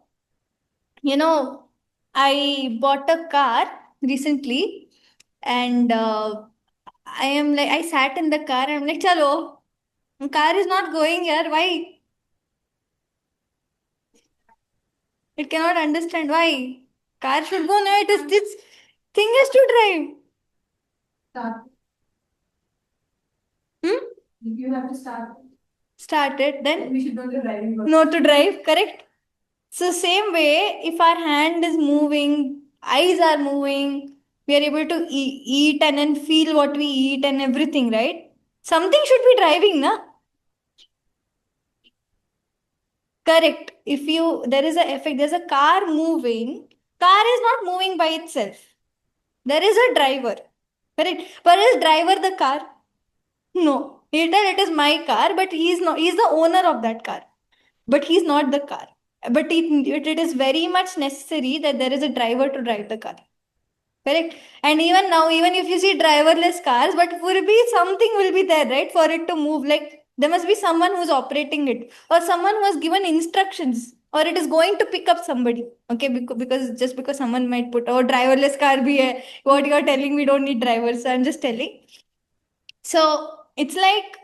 Speaker 2: I bought a car recently, and I sat in the car and I'm like, chalo, car is not going here. Why? It cannot understand why. Car should go. No, this thing is to drive. Hmm?
Speaker 1: You have to start.
Speaker 2: Start it, then
Speaker 1: We should know the driving.
Speaker 2: no to drive, correct? So same way, if our hand is moving, eyes are moving, we are able to eat and then feel what we eat and everything, right? Something should be driving, na? Correct. If you there is a effect, there's a car moving. Car is not moving by itself. There is a driver. Correct. But is driver the car? No. He tell it is my car, but he is not. He is the owner of that car, but he's not the car. But it is very much necessary that there is a driver to drive the car. Correct. And even now, even if you see driverless cars, but will be something will be there, right? For it to move. Like there must be someone who's operating it, or someone who has given instructions, or it is going to pick up somebody. Okay, because just because someone might put, oh, driverless car bhi hai. What you are telling, we don't need drivers. So I'm just telling. So it's like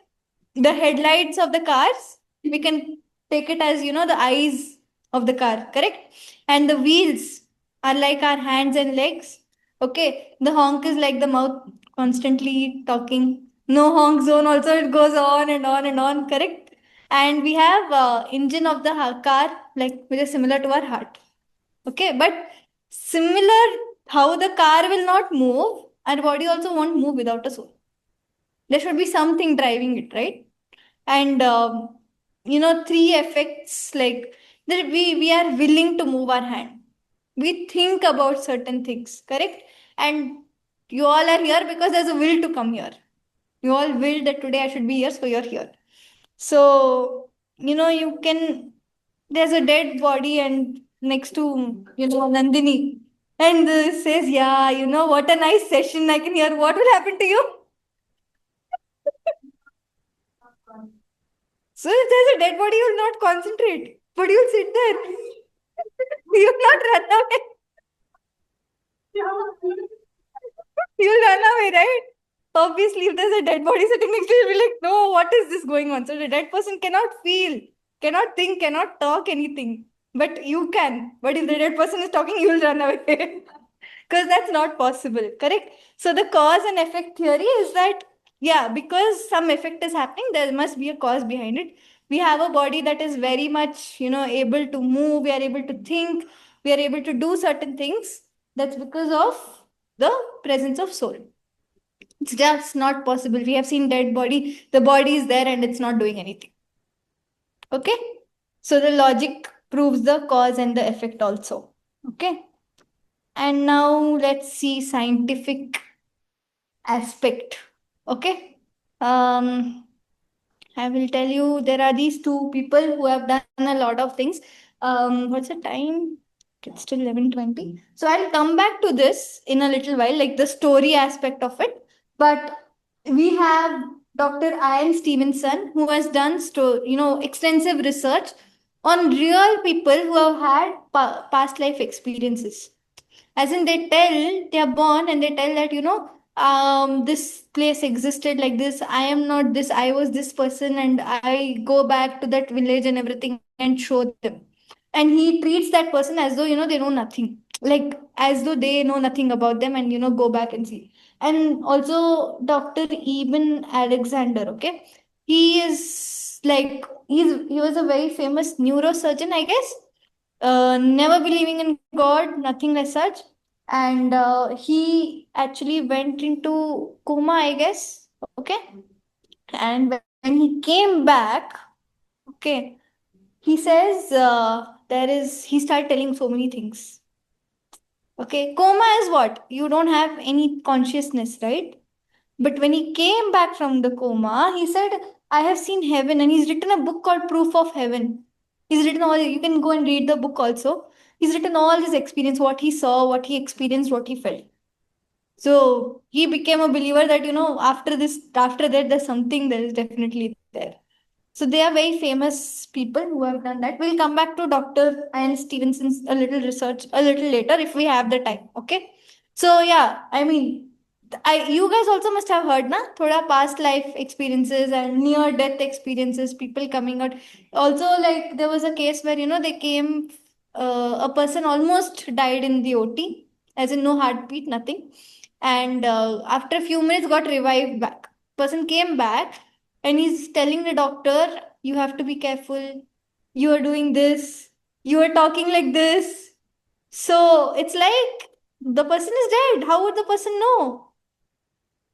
Speaker 2: the headlights of the cars. We can take it as, the eyes of the car, correct? And the wheels are like our hands and legs. Okay. The honk is like the mouth constantly talking. No honk zone also, it goes on and on and on, correct? And we have engine of the car, like which is similar to our heart. Okay. But similar how the car will not move, our body also won't move without a soul. There should be something driving it, right? And three effects, like that we are willing to move our hand, we think about certain things, correct? And you all are here because there's a will to come here. You all will that today I should be here, so you're here. So you can, there's a dead body and next to Nandini, and says, yeah, what a nice session, I can hear. What will happen to you? So if there's a dead body, you'll not concentrate, but you'll sit there. You'll not run away. You'll run away, right? Obviously, if there's a dead body sitting next to you, you'll be like, no, what is this going on? So the dead person cannot feel, cannot think, cannot talk anything. But you can. But if the dead person is talking, you'll run away. Because that's not possible, correct? So the cause and effect theory is that, yeah, because some effect is happening, there must be a cause behind it. We have a body that is very much, able to move, we are able to think, we are able to do certain things. That's because of the presence of soul. It's just not possible. We have seen dead body, the body is there and it's not doing anything. Okay? So the logic proves the cause and the effect also. Okay? And now let's see scientific aspect. Okay? I will tell you, there are these two people who have done a lot of things. What's the time? It's still 11:20. So I'll come back to this in a little while, like the story aspect of it. But we have Dr. Ian Stevenson, who has done extensive research on real people who have had past life experiences. As in, they are born and they tell that, this place existed like this. I am not this, I was this person, and I go back to that village and everything and show them. And he treats that person as though, they know nothing. Like, as though they know nothing about them, and, go back and see. And also, Dr. Eben Alexander, okay? He is like, he was a very famous neurosurgeon, I guess, never believing in God, nothing as such. And he actually went into coma, I guess. Okay. And and he came back. Okay, he says he started telling so many things. Okay, coma is what? You don't have any consciousness, right? But when he came back from the coma, he said, I have seen heaven, and he's written a book called Proof of Heaven. He's written all, you can go and read the book also. He's written all his experience, what he saw, what he experienced, what he felt. So he became a believer that, after that, there's something that is definitely there. So they are very famous people who have done that. We'll come back to Dr. Ian Stevenson's a little research a little later if we have the time. Okay. So yeah, I mean, you guys also must have heard, na? Thoda past life experiences and near death experiences, people coming out. Also, like there was a case where they came, a person almost died in the OT, as in no heartbeat, nothing, and after a few minutes got revived back. Person came back and he's telling the doctor, you have to be careful. You are doing this. You are talking like this. So it's like the person is dead. How would the person know?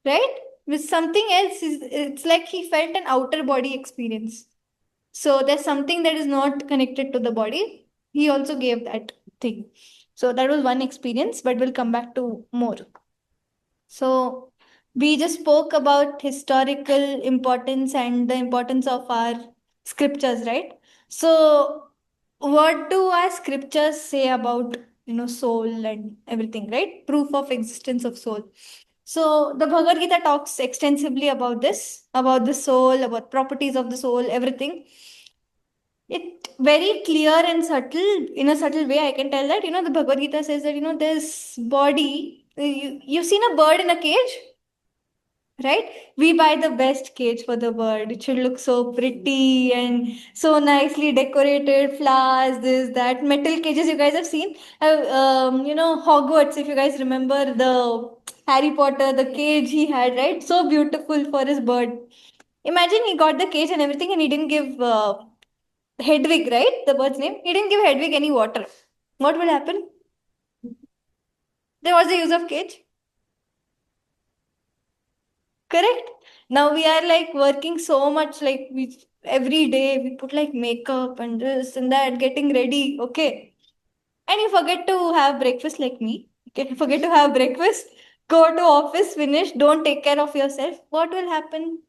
Speaker 2: Right? With something else, it's like he felt an outer body experience. So there's something that is not connected to the body. He also gave that thing. So that was one experience, but we'll come back to more. So we just spoke about historical importance and the importance of our scriptures, right? So what do our scriptures say about soul and everything, right? Proof of existence of soul. So the Bhagavad Gita talks extensively about this, about the soul, about properties of the soul, everything. It very clear and subtle, in a subtle way, I can tell that, the Bhagavad Gita says that, this body, you've seen a bird in a cage, right? We buy the best cage for the bird. It should look so pretty and so nicely decorated, flowers, this, that. Metal cages you guys have seen. Hogwarts, if you guys remember the Harry Potter, the cage he had, right? So beautiful for his bird. Imagine he got the cage and everything and he didn't give Hedwig, right? The bird's name. He didn't give Hedwig any water. What will happen? Then what's the use of cage? Correct? Now we are like working so much, like we every day we put like makeup and this and that, getting ready. Okay. And you forget to have breakfast like me. Okay, forget to have breakfast, go to office, finish, don't take care of yourself. What will happen?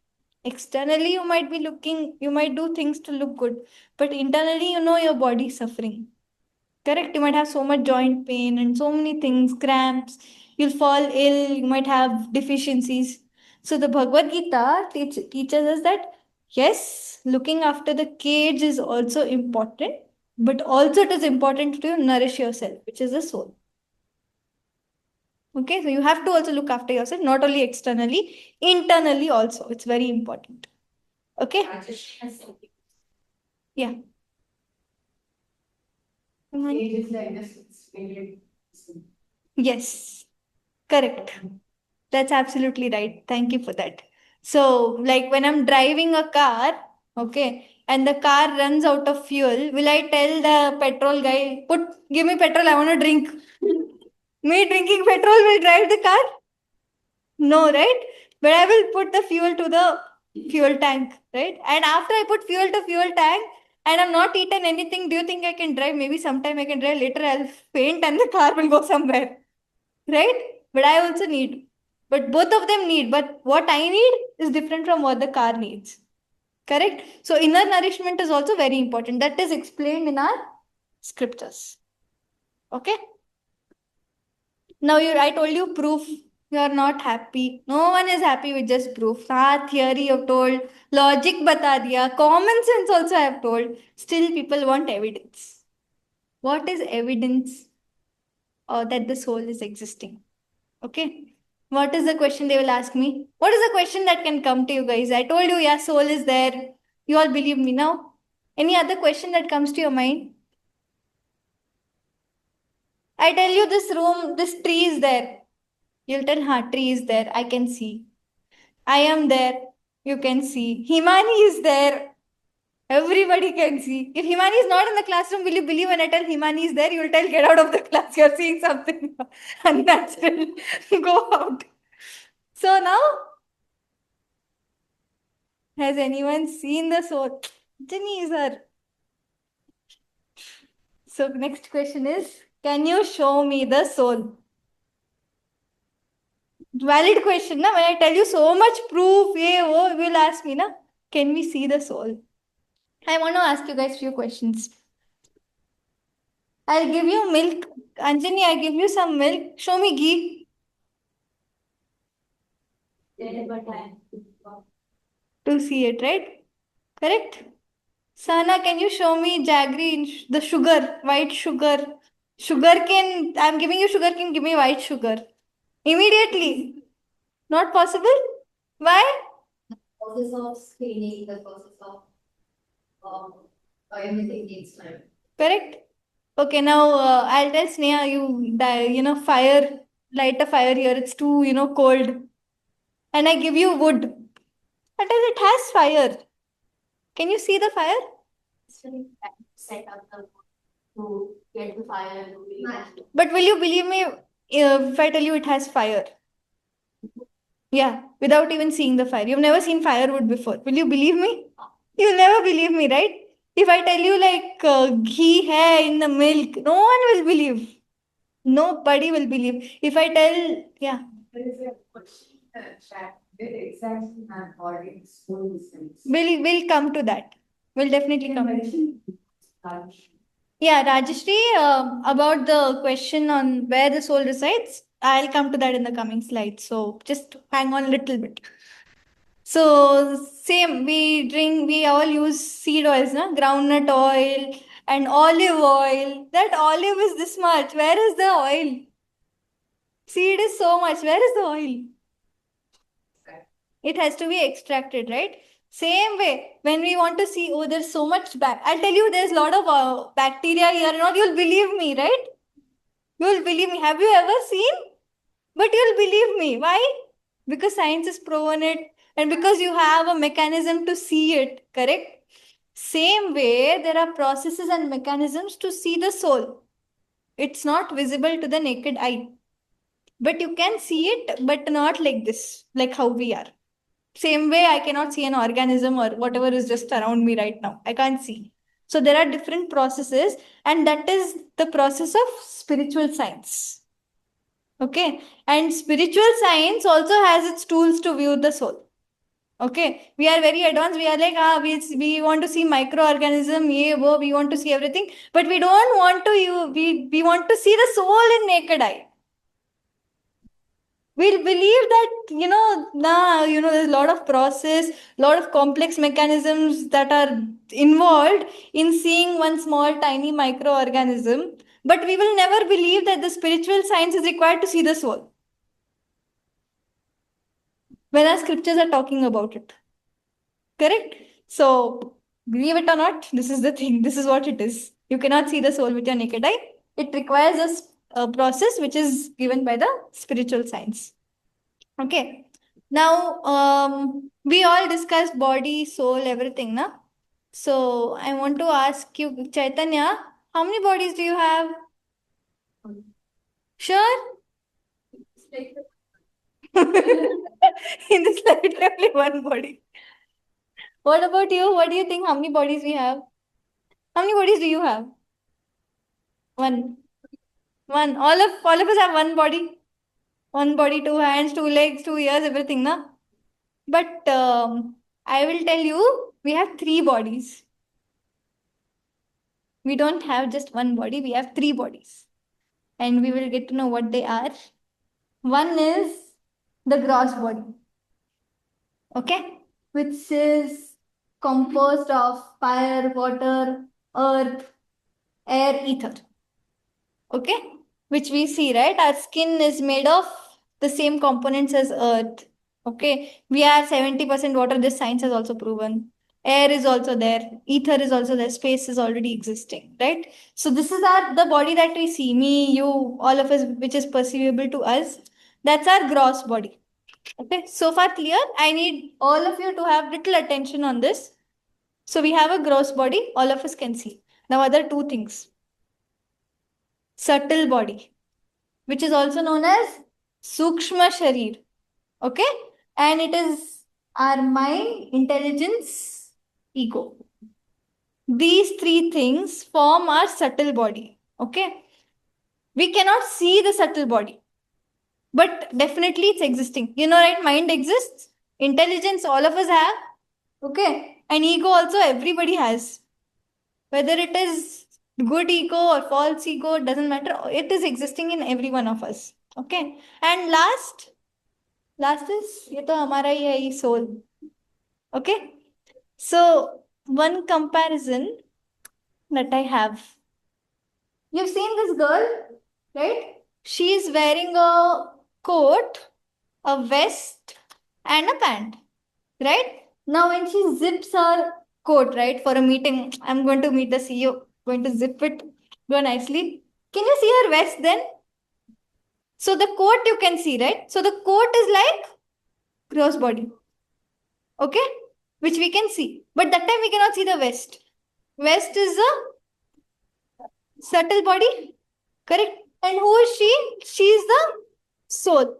Speaker 2: Externally, you might be looking, you might do things to look good, but internally, your body suffering. Correct? You might have so much joint pain and so many things, cramps. You'll fall ill. You might have deficiencies. So the Bhagavad Gita teaches us that yes, looking after the cage is also important, but also it is important to nourish yourself, which is the soul. Okay, so you have to also look after yourself, not only externally, internally also. It's very important. Okay? Yeah. Yes, correct. That's absolutely right. Thank you for that. So, like when I'm driving a car, okay, and the car runs out of fuel, will I tell the petrol guy, give me petrol, I want to drink? Me drinking petrol will drive the car? No, right? But I will put the fuel to the fuel tank, right? And after I put fuel to fuel tank and I'm not eaten anything, do you think I can drive? Maybe sometime I can drive, later I'll faint and the car will go somewhere, right? But I also need. But both of them need. But what I need is different from what the car needs. Correct? So inner nourishment is also very important. That is explained in our scriptures. Okay? Now I told you proof. You are not happy. No one is happy with just proof. Theory you have told. Logic bata diya. Common sense also I have told. Still people want evidence. What is evidence that the soul is existing? Okay. What is the question they will ask me? What is the question that can come to you guys? I told you, yeah, soul is there. You all believe me now. Any other question that comes to your mind? I tell you, this room, this tree is there. You'll tell, tree is there. I can see. I am there. You can see. Himani is there. Everybody can see. If Himani is not in the classroom, will you believe when I tell Himani is there? You'll tell, get out of the class. You're seeing something unnatural. Go out. So now Has anyone seen the soul? Jenny is her. So next question is, can you show me the soul? Valid question, na? When I tell you so much proof, you will ask me, na? Can we see the soul? I want to ask you guys few questions. I'll give you milk. Anjani, I give you some milk. Show me ghee. To see it, right? Correct? Sana, can you show me jaggery in the sugar, white sugar? Sugar cane, I'm giving you sugar cane, give me white sugar. Immediately. Not possible? Why?
Speaker 5: Process of screening, the process of everything needs time.
Speaker 2: Correct? Okay, now I'll tell Sneha, fire, light a fire here. It's too, cold. And I give you wood. That is, it has fire. Can you see the fire?
Speaker 5: Set up the to get the fire.
Speaker 2: But will you believe me if I tell you it has fire? Yeah, without even seeing the fire. You've never seen firewood before. Will you believe me? You'll never believe me, right? If I tell you like ghee hai in the milk, no one will believe. Nobody will believe. If I tell, yeah.
Speaker 4: There is a question in the chat. Where exactly my body is full sense?
Speaker 2: We'll come to that. We'll definitely come to that. Yeah, Rajeshri, about the question on where the soul resides, I'll come to that in the coming slides. So just hang on a little bit. So same, we all use seed oils, na? Groundnut oil and olive oil. That olive is this much. Where is the oil? Seed is so much. Where is the oil? It has to be extracted, right? Same way, when we want to see, oh, there's so much I'll tell you, there's a lot of bacteria here. Not you'll believe me, right? You'll believe me. Have you ever seen? But you'll believe me. Why? Because science has proven it, and because you have a mechanism to see it. Correct? Same way, there are processes and mechanisms to see the soul. It's not visible to the naked eye, but you can see it, but not like this, like how we are. Same way, I cannot see an organism or whatever is just around me right now. I can't see. So there are different processes, and that is the process of spiritual science. Okay, and spiritual science also has its tools to view the soul. Okay, we are very advanced. We are like, we want to see microorganism, we want to see everything, but we don't want to, we want to see the soul in naked eye. We'll believe that, there's a lot of process, lot of complex mechanisms that are involved in seeing one small, tiny microorganism. But we will never believe that the spiritual science is required to see the soul, when our scriptures are talking about it. Correct? So, believe it or not, this is the thing. This is what it is. You cannot see the soul with your naked eye. It requires a process which is given by the spiritual science. Okay. Now, we all discussed body, soul, everything, na? So, I want to ask you, Chaitanya, how many bodies do you have? Sure? In this slide, only one body. What about you? What do you think? How many bodies we have? How many bodies do you have? One. One. All of us have one body. One body, two hands, two legs, 2 ears, everything, na? But I will tell you, we have 3 bodies. We don't have just one body, we have 3 bodies. And we will get to know what they are. One is the gross body. Okay? Which is composed of fire, water, earth, air, ether. Okay? Which we see, right? Our skin is made of the same components as earth. Okay? We are 70% water, this science has also proven. Air is also there, ether is also there, space is already existing, right? So this is the body that we see, me, you, all of us, which is perceivable to us. That's our gross body. Okay, so far clear? I need all of you to have little attention on this. So we have a gross body, all of us can see. Now other 2 things. Subtle body, which is also known as Sukshma Sharir. Okay? And it is our mind, intelligence, ego. These three things form our subtle body. Okay. We cannot see the subtle body, but definitely it's existing. You know, right? Mind exists, intelligence all of us have. Okay. And ego also everybody has. Whether it is good ego or false ego, it doesn't matter. It is existing in every one of us. Okay. And last is ये तो हमारा ही है, soul. Okay. So one comparison that I have. You've seen this girl, right? She is wearing a coat, a vest, and a pant, right? Now, when she zips her coat, right, for a meeting, I'm going to meet the CEO, going to zip it, go nicely. Can you see her vest then? So the coat you can see, right? So the coat is like gross body, okay, which we can see. But that time we cannot see the vest. Vest is a subtle body, correct? And who is she? She is the soul,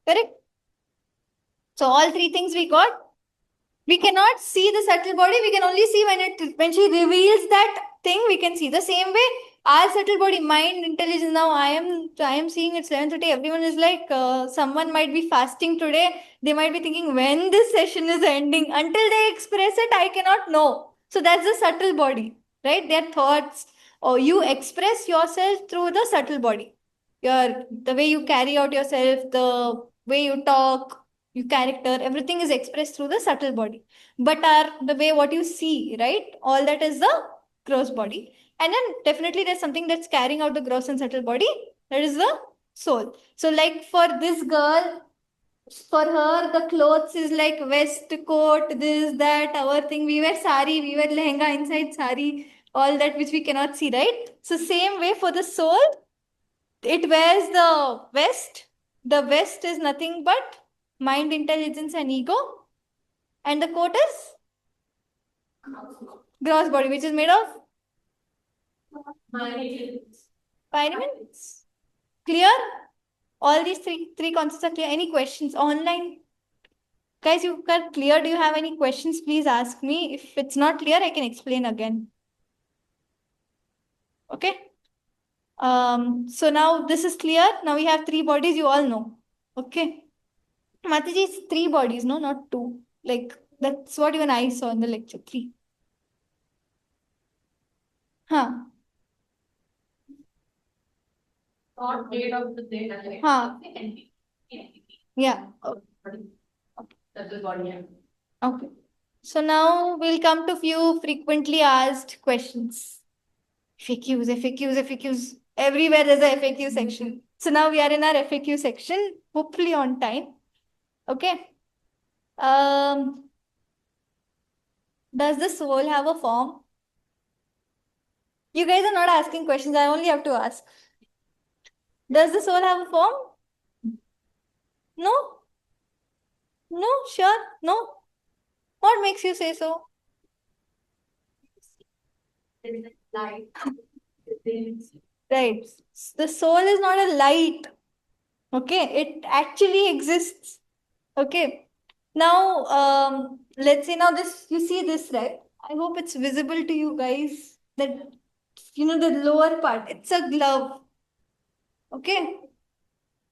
Speaker 2: correct? So all three things we got. We cannot see the subtle body. We can only see when she reveals that thing. We can see the same way. Our subtle body, mind, intelligence. Now I am seeing it's 11:30. Everyone is like, someone might be fasting today. They might be thinking when this session is ending. Until they express it, I cannot know. So that's the subtle body, right? Their thoughts, or you express yourself through the subtle body. The way you carry out yourself, the way you talk, your character, everything is expressed through the subtle body. But the way what you see, right? All that is the gross body. And then definitely there's something that's carrying out the gross and subtle body. That is the soul. So like for this girl, for her, the clothes is like vest, coat, this, that, our thing. We wear sari, we wear lehenga inside sari, all that which we cannot see, right? So same way for the soul, it wears the vest. The vest is nothing but mind, intelligence, and ego. And the coat is gross body, which is made of pyramids. Clear? All these three concepts are clear. Any questions online? Guys, you got clear? Do you have any questions? Please ask me. If it's not clear, I can explain again. Okay. So now this is clear. Now we have three bodies, you all know. Okay. Mataji, it's three bodies, no, not two. Like that's what even I saw in the lecture. Three. Huh.
Speaker 5: Not made of the same.
Speaker 2: Huh. Yeah.
Speaker 5: That is body.
Speaker 2: Okay. So now we'll come to few frequently asked questions. FAQs. Everywhere there's a FAQ section. So now we are in our FAQ section, hopefully on time. Okay. Does the soul have a form? You guys are not asking questions. I only have to ask. Does the soul have a form? No? No? Sure? No? What makes you say so?
Speaker 5: Light.
Speaker 2: Right. The soul is not a light. Okay. It actually exists. Okay. Now, let's say now this, you see this, right? I hope it's visible to you guys that, you know, the lower part, it's a glove. Okay.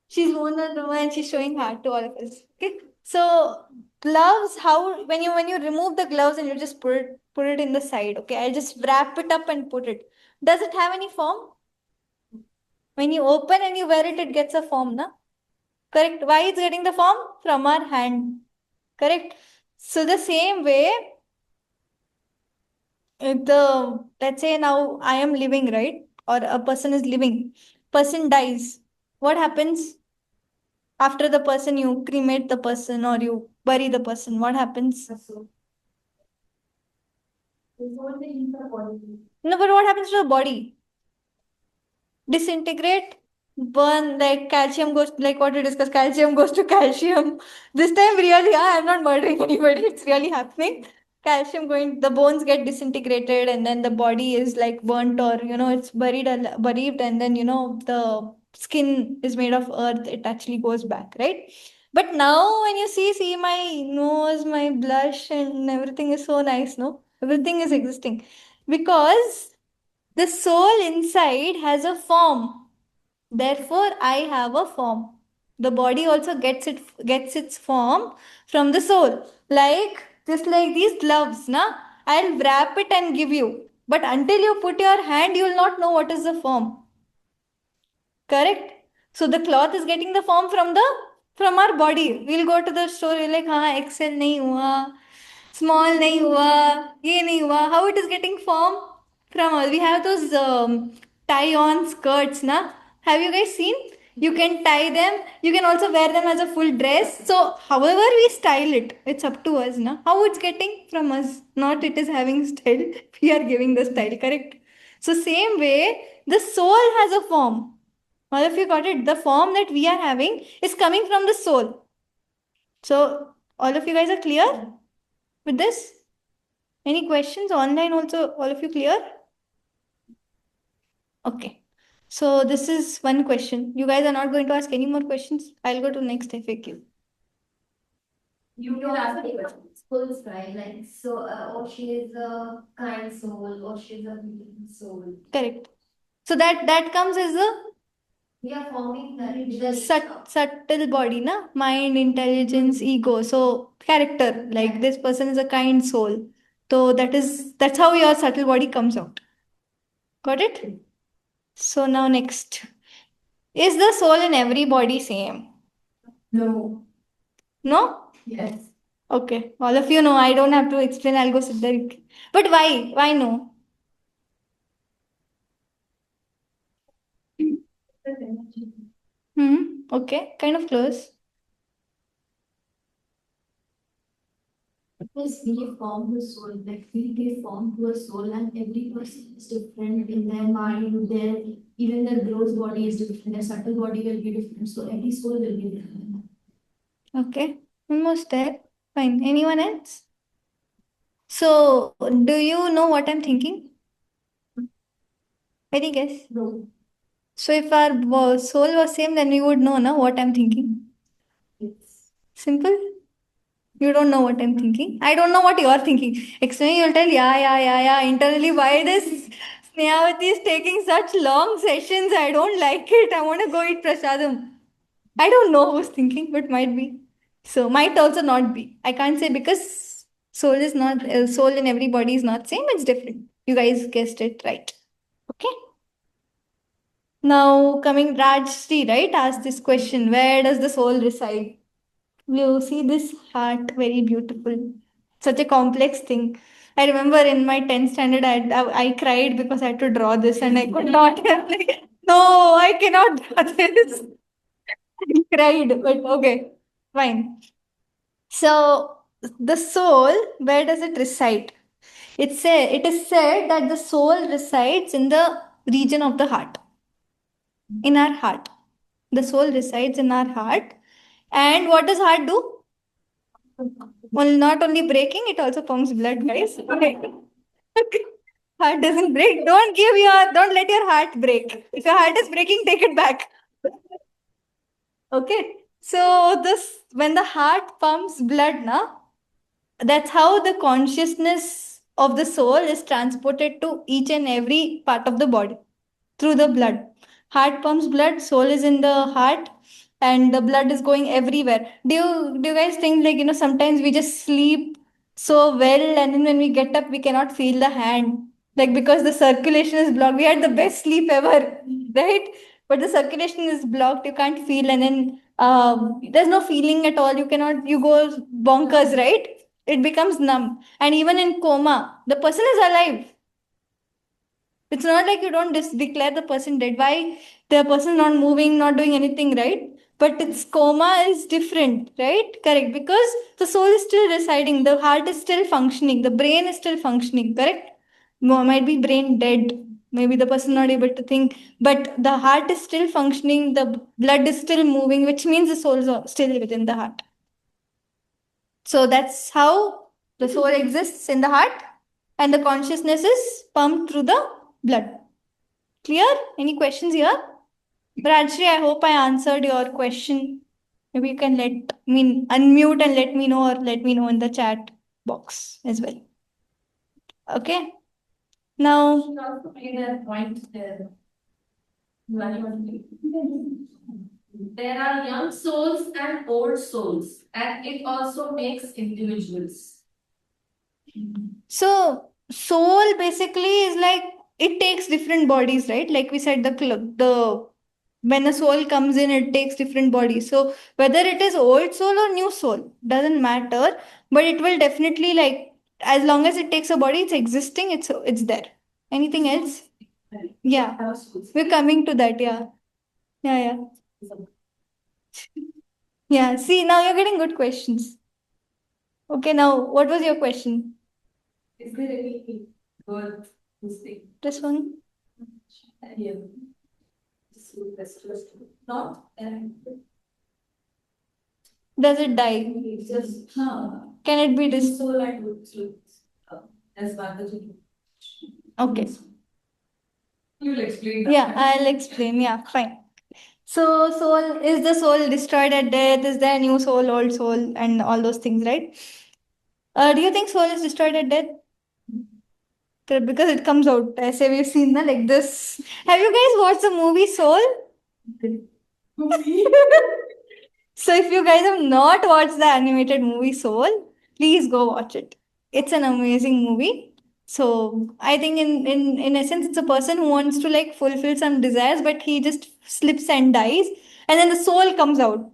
Speaker 2: She's worn a glove and she's showing heart to all of us. Okay. So gloves, how when you remove the gloves and you just put it in the side. Okay. I just wrap it up and put it. Does it have any form? When you open and you wear it, it gets a form, na? Correct. Why it's getting the form? From our hand. Correct. So the same way, let's say now I am living, right? Or a person is living. Person dies. What happens after the person? You cremate the person or you bury the person. What happens? No, but what happens to the body? Disintegrate, burn, like calcium goes, like what we discussed, calcium goes to calcium. This time really, I'm not murdering anybody, it's really happening. Calcium going, the bones get disintegrated and then the body is like burnt, or you know, it's buried and then you know the skin is made of earth, it actually goes back, right? But now when you see my nose, my blush, and everything is so nice, no? Everything is existing. Because the soul inside has a form. Therefore, I have a form. The body also gets its form from the soul. Like just like these gloves, na? I'll wrap it and give you. But until you put your hand, you will not know what is the form. Correct? So the cloth is getting the form from our body. We'll go to the store, we're like, हाँ XL नहीं हुआ, small नहीं हुआ, ये नहीं हुआ. How it is getting form from us? We have those tie-on skirts, na? Have you guys seen? You can tie them. You can also wear them as a full dress. So, however we style it, it's up to us, na? How it's getting from us? Not it is having style. We are giving the style, correct? So, same way, the soul has a form. All of you got it? The form that we are having is coming from the soul. So, all of you guys are clear with this? Any questions online also? All of you clear? Okay. So, this is one question. You guys are not going to ask any more questions? I'll go to next FAQ.
Speaker 5: You can ask the questions. Souls, right? Like, so, or she is a kind soul, or she is a beautiful soul.
Speaker 2: Correct. So, that comes as a
Speaker 5: We are forming the
Speaker 2: subtle body, na? Mind, intelligence, ego. So, character. Like, this person is a kind soul. So, that's how your subtle body comes out. Got it? So now next. Is the soul in every body same?
Speaker 5: No.
Speaker 2: No?
Speaker 5: Yes.
Speaker 2: Okay. All of you know. I don't have to explain. I'll go sit there. But why? Why no? Okay. Kind of close.
Speaker 5: Because we form the soul, like we give form to a soul, and every person is different in their mind, their even their gross body is different, their subtle body will be different. So every soul will be different.
Speaker 2: Okay. Almost there. Fine. Anyone else? So, do you know what I'm thinking? Any guess?
Speaker 5: No.
Speaker 2: So, if our soul was same, then we would know, na, what I'm thinking.
Speaker 5: Yes.
Speaker 2: Simple. You don't know what I'm thinking. I don't know what you're thinking. Explain, you'll tell, yeah. Internally, why this Snehawati is taking such long sessions? I don't like it. I want to go eat prasadam. I don't know who's thinking, but might be. So, might also not be. I can't say because soul in everybody is not same. It's different. You guys guessed it right. Okay. Now, coming Rajshri, right? Ask this question. Where does the soul reside? You see this heart, very beautiful. Such a complex thing. I remember in my 10th standard, I cried because I had to draw this and I could not. Like, no, I cannot draw this. I cried, but okay, fine. So, the soul, where does it reside? It is said that the soul resides in the region of the heart, in our heart. The soul resides in our heart. And what does heart do? Well, not only breaking, it also pumps blood, guys. Heart doesn't break. Don't let your heart break. If your heart is breaking, take it back. Okay. So this when the heart pumps blood, na, that's how the consciousness of the soul is transported to each and every part of the body through the blood. Heart pumps blood, soul is in the heart, and the blood is going everywhere. Do you guys think like sometimes we just sleep so well and then when we get up we cannot feel the hand? Like because the circulation is blocked. We had the best sleep ever, right? But the circulation is blocked, you can't feel, and then there's no feeling at all. You go bonkers, right? It becomes numb. And even in coma, the person is alive. It's not like you don't declare the person dead. Why? The person is not moving, not doing anything, right? But its coma is different, right? Correct. Because the soul is still residing, the heart is still functioning, the brain is still functioning, correct? Might be brain dead. Maybe the person not able to think, but the heart is still functioning, the blood is still moving, which means the soul is still within the heart. So that's how the soul exists in the heart, and the consciousness is pumped through the blood. Clear? Any questions here? Rajshri, I hope I answered your question. Maybe you can let me unmute and let me know, or let me know in the chat box as well. Okay. Now,
Speaker 5: She also made a point there. There are young souls and old souls, and it also makes individuals.
Speaker 2: so soul basically is like it takes different bodies, right? Like we said, the when a soul comes in, it takes different bodies. So whether it is old soul or new soul doesn't matter, but it will definitely, like, as long as it takes a body, it's existing. It's there. Anything else? Yeah, we're coming to that. Yeah, yeah, yeah. Yeah. See, now you're getting good questions. Okay, now what was your question?
Speaker 5: Is there any word mistake?
Speaker 2: This one.
Speaker 5: Yeah. Not
Speaker 2: Does it die?
Speaker 5: just
Speaker 2: Can it be
Speaker 5: soul and as Bhargaji.
Speaker 2: Okay.
Speaker 5: You'll explain
Speaker 2: Yeah, I'll explain. Yeah, fine. So, soul, is the soul destroyed at death? Is there a new soul, old soul, and all those things, right? Do you think soul is destroyed at death? Because it comes out. I say we've seen that like this. Have you guys watched the movie Soul? So if you guys have not watched the animated movie Soul, please go watch it. It's an amazing movie. So I think in essence, it's a person who wants to like fulfill some desires, but he just slips and dies, and then the soul comes out.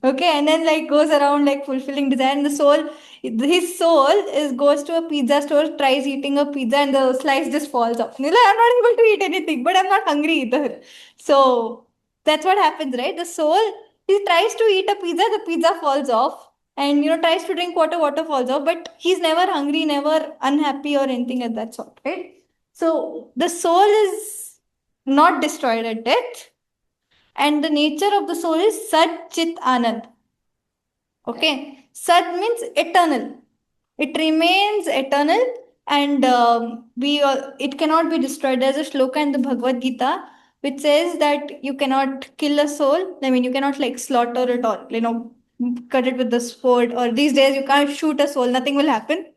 Speaker 2: Okay, and then like goes around like fulfilling desire, and the soul, his soul is goes to a pizza store, tries eating a pizza, and the slice just falls off. And he's like, I'm not able to eat anything, but I'm not hungry either. So that's what happens, right? The soul, he tries to eat a pizza, the pizza falls off, and tries to drink water, water falls off, but he's never hungry, never unhappy or anything of that sort, right? So the soul is not destroyed at death, and the nature of the soul is Sat Chit Anand. Okay, Sat means eternal. It remains eternal, and it cannot be destroyed. There's a shloka in the Bhagavad Gita which says that you cannot kill a soul. I mean, you cannot like slaughter it, or cut it with the sword. Or these days, you can't shoot a soul. Nothing will happen.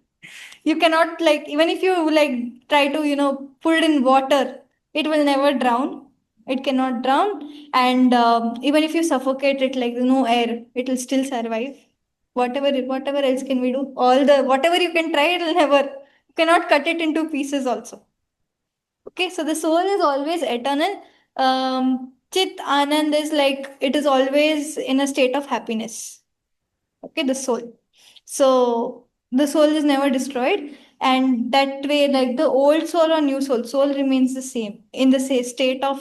Speaker 2: You cannot, like, even if you like try to put it in water, it will never drown. It cannot drown. And even if you suffocate it, like no air, it will still survive. Whatever else can we do? All the whatever you can try, it'll never. You cannot cut it into pieces also. Okay, so the soul is always eternal. Chit Anand is like it is always in a state of happiness. Okay, the soul. So the soul is never destroyed, and that way, like the old soul or new soul remains the same in the same state of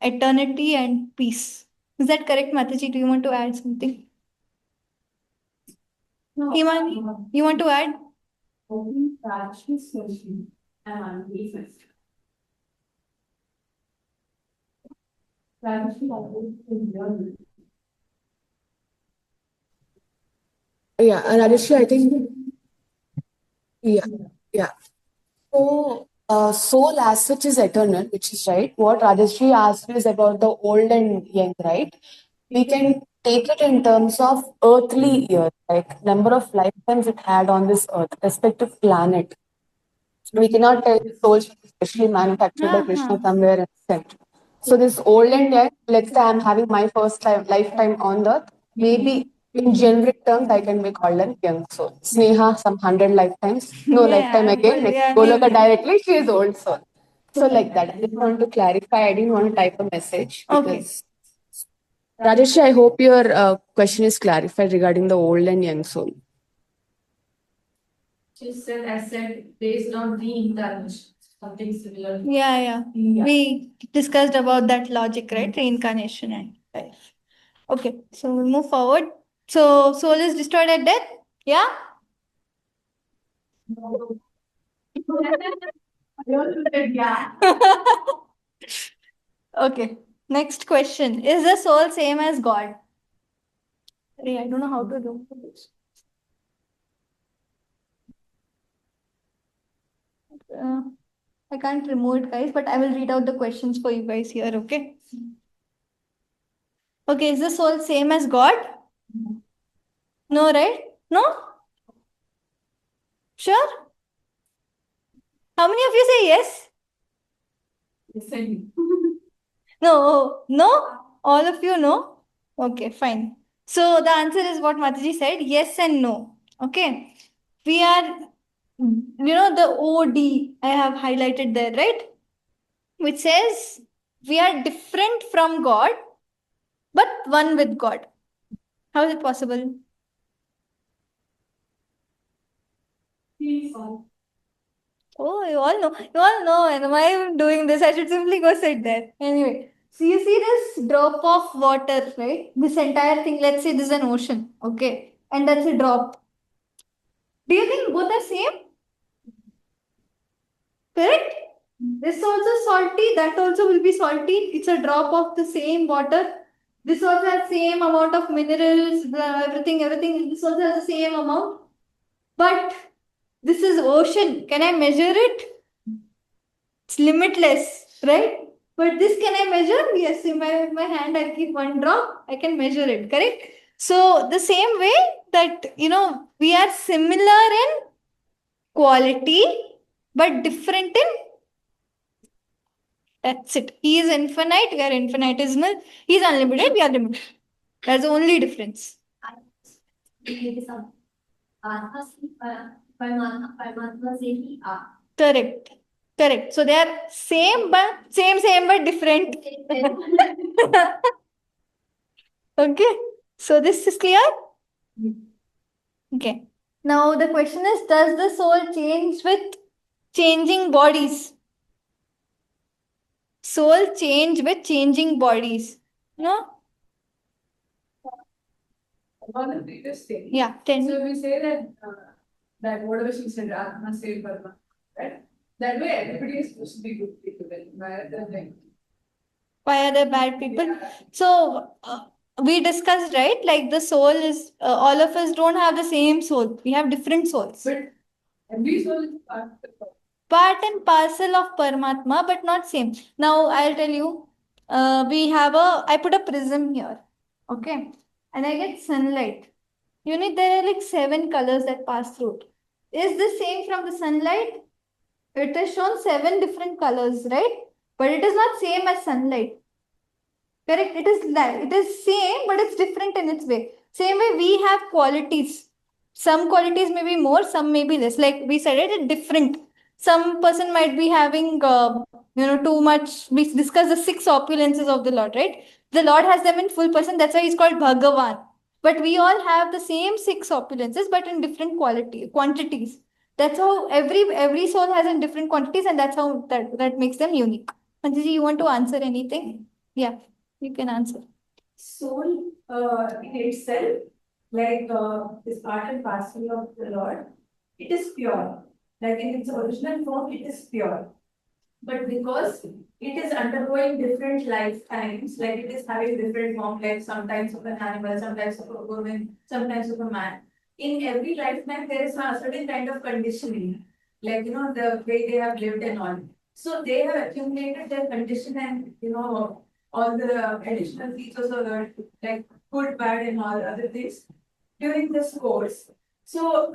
Speaker 2: eternity and peace. Is that correct, Mataji? Do you want to add something?
Speaker 5: No.
Speaker 2: Himani, you want to add?
Speaker 1: Yeah, Rajeshri, I think, yeah, yeah. So, soul as such is eternal, which is right. What Rajeshri asked is about the old and young, right? We can take it in terms of earthly years, like number of lifetimes it had on this earth, respective planet. We cannot tell souls especially manufactured by Krishna somewhere and sent. So this old and young, let's say I'm having my first lifetime on the earth, maybe in generic terms I can be called a young soul. Sneha, some 100 lifetimes, no lifetime again. Next Goloka directly, she is old soul. So like that. I just want to clarify. I didn't want to type a message because Rajesh, I hope your question is clarified regarding the old and young soul.
Speaker 5: She said, I said, based on reincarnation, something similar.
Speaker 2: Yeah. We discussed about that logic, right? Reincarnation and life. Okay, so we'll move forward. So soul is destroyed at death? Yeah?
Speaker 5: Yeah.
Speaker 2: Okay. Next question. Is the soul same as God? I don't know how to do this. Uh, I can't remove it, guys, but I will read out the questions for you guys here, okay? Okay, is the soul same as God? No, right? No? Sure? How many of you say yes? No, no? All of you know? Okay, fine. So the answer is what Mataji said, yes and no. Okay. We are, the OD I have highlighted there, right? Which says we are different from God, but one with God. How is it possible? Oh, you all know. You all know. And why I'm doing this? I should simply go sit there. Anyway, so you see this drop of water, right? This entire thing, let's say this is an ocean, okay? And that's a drop. Do you think both are same? Correct? This also salty, that also will be salty. It's a drop of the same water. This also has same amount of minerals, everything. This also has the same amount. But this is ocean. Can I measure it? It's limitless, right? But this can I measure? Yes, in my hand I keep one drop, I can measure it, correct? So the same way that we are similar in quality but different in, that's it. He is infinite, we are infinitesimal. He is unlimited, we are limited. That's the only difference. Correct. Correct. So they are same but different. Okay. So this is clear? Okay. Now the question is, does the soul change with changing bodies? Soul change with changing bodies. No?
Speaker 4: On the previous thing.
Speaker 2: Yeah. 10.
Speaker 4: So we say that whatever she said, Atma say Parma, right? That way everybody is supposed to be good people.
Speaker 2: Why are there bad people? So we discussed, right? Like the soul is, all of us don't have the same soul. We have different souls.
Speaker 4: But every soul is
Speaker 2: Part and parcel of Paramatma, but not same. Now I'll tell you, I put a prism here, okay, and I get sunlight. There are like 7 colors that pass through it. Is this same from the sunlight? It is shown 7 different colors, right? But it is not same as sunlight. Correct? It is same, but it's different in its way. Same way we have qualities. Some qualities may be more, some may be less. Like we said, it's different. Some person might be having, too much. We discussed the 6 opulences of the Lord, right? The Lord has them in full person. That's why he's called Bhagavan. But we all have the same 6 opulences, but in different quantities. That's how every soul has in different quantities, and that's how that makes them unique. Anjali, you want to answer anything? Yeah. You can answer.
Speaker 6: Soul in itself, like is part and parcel of the Lord, it is pure. Like in its original form, it is pure. But because it is undergoing different lifetimes, like it is having different form, like sometimes of an animal, sometimes of a woman, sometimes of a man. In every lifetime, there is a certain kind of conditioning, like the way they have lived and all. So they have accumulated their condition and all the additional features of the like good, bad, and all other things during this course. So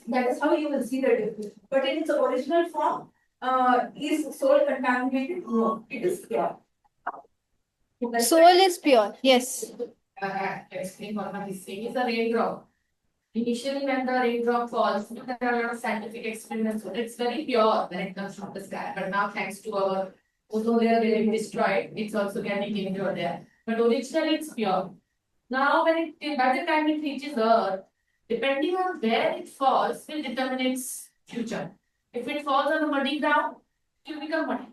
Speaker 6: that is how you will see the difference. But in its original form, is soul contaminated? No, it is pure.
Speaker 2: Soul is pure. Yes.
Speaker 1: Explain what he's saying is a raindrop. Initially, when the raindrop falls, there are a lot of scientific experiments. It's very pure when it comes from the sky. But now, thanks to our ozone layer getting destroyed, it's also getting into there. But originally, it's pure. Now, by the time it reaches Earth, depending on where it falls, will determine its future. If it falls on a muddy ground, it will become muddy.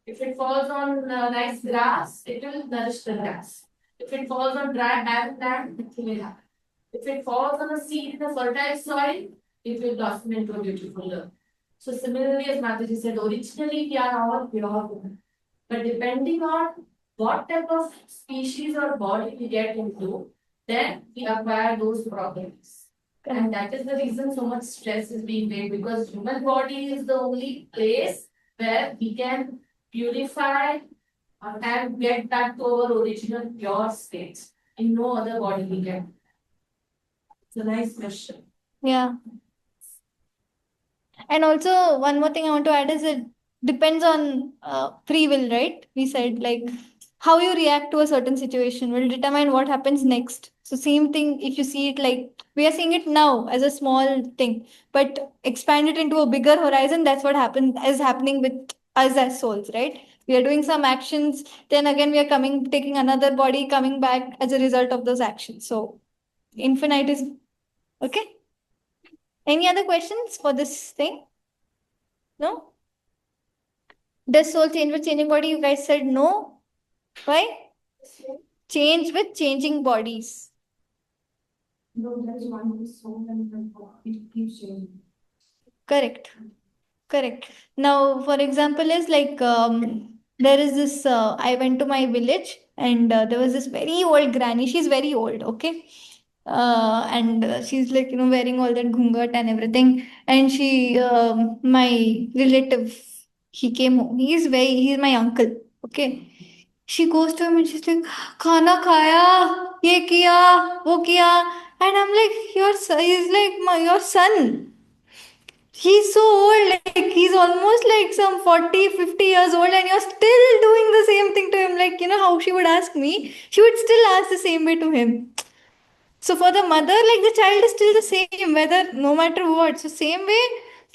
Speaker 1: If it falls on nice grass, it will nourish the grass. If it falls on dry, barren land, nothing will happen. If it falls on a seed in a fertile soil, it will blossom into a beautiful earth. So similarly, as Mataji said, originally we are all pure. But depending on what type of species or body we get into, then we acquire those properties. And that is the reason so much stress is being made, because human body is the only place where we can purify
Speaker 5: and get back to our original pure state. In no other body we can. It's a nice question.
Speaker 2: Yeah. And also, one more thing I want to add is it depends on free will, right? We said like how you react to a certain situation will determine what happens next. So, same thing if you see it like we are seeing it now as a small thing, but expand it into a bigger horizon, that's what is happening with us as souls, right? We are doing some actions, then again we are taking another body, coming back as a result of those actions. So, infinite is okay. Any other questions for this thing? No? Does soul change with changing body? You guys said no. Why? Change with changing bodies.
Speaker 5: No, there is one soul and it keeps changing.
Speaker 2: Correct. Correct. Now, for example, is like there is this. I went to my village and there was this very old granny. She's very old. Okay. And she's like wearing all that ghungat and everything. And my relative, he came home. He's my uncle. Okay. She goes to him and she's like, "खाना खाया, ये किया, वो किया," and I'm like, he's like your son. He's so old, like he's almost like some 40, 50 years old, and you're still doing the same thing to him. Like, how she would ask me, she would still ask the same way to him. So for the mother, like the child is still the same, whether no matter what. So same way,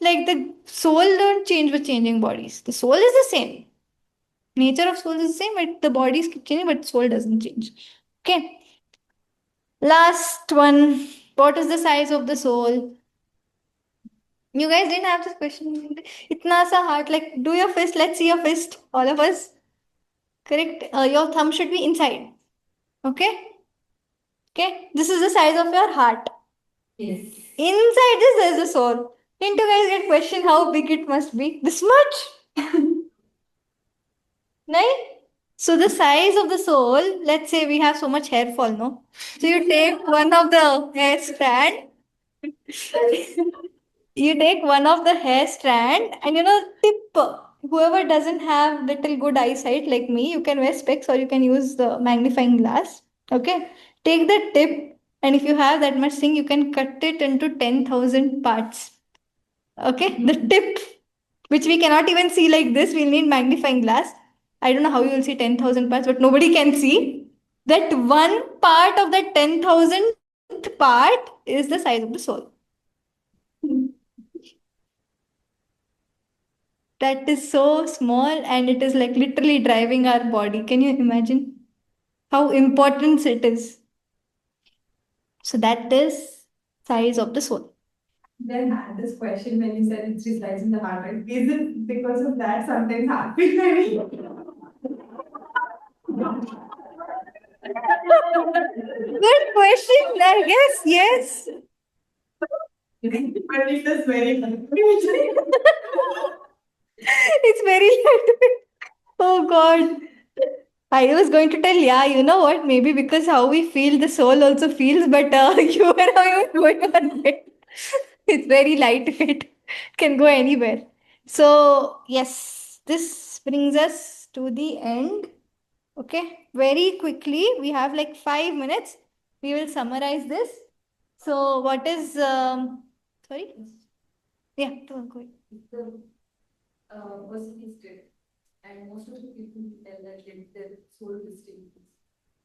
Speaker 2: like the soul don't change with changing bodies. The soul is the same. Nature of soul is the same, but the bodies keep changing, but soul doesn't change. Okay. Last one. What is the size of the soul? You guys didn't have this question. Itna sa heart. Like, do your fist. Let's see your fist. All of us. Correct. Your thumb should be inside. Okay. Okay. This is the size of your heart.
Speaker 5: Yes.
Speaker 2: Inside this, there is the soul. Didn't you guys get question how big it must be? This much? Right? So the size of the soul, let's say we have so much hair fall, no? So you take one of the hair strand, you take one of the hair strand and tip. Whoever doesn't have little good eyesight like me, you can wear specs or you can use the magnifying glass. Okay. Take the tip, and if you have that much thing, you can cut it into 10,000 parts. Okay. The tip, which we cannot even see like this, we'll need magnifying glass. I don't know how you will see 10,000 parts, but nobody can see. That one part of that 10,000th part is the size of the soul. That is so small and it is like literally driving our body. Can you imagine how important it is? So that is size of the soul.
Speaker 6: Then I had this question when you said it's resides in the heart, right? Is it because of that something happened? Maybe?
Speaker 2: Good question. I guess yes.
Speaker 6: But it is very
Speaker 2: It's very lightweight. Oh God. I was going to tell, yeah, you know what? Maybe because how we feel, the soul also feels, but you and I were going on it. It's very lightweight, can go anywhere. So, yes, this brings us to the end. Okay, very quickly, we have like 5 minutes. We will summarize this. So, what is, sorry? Yeah, go ahead.
Speaker 5: The person is dead, and most of the people tell that their soul is in peace.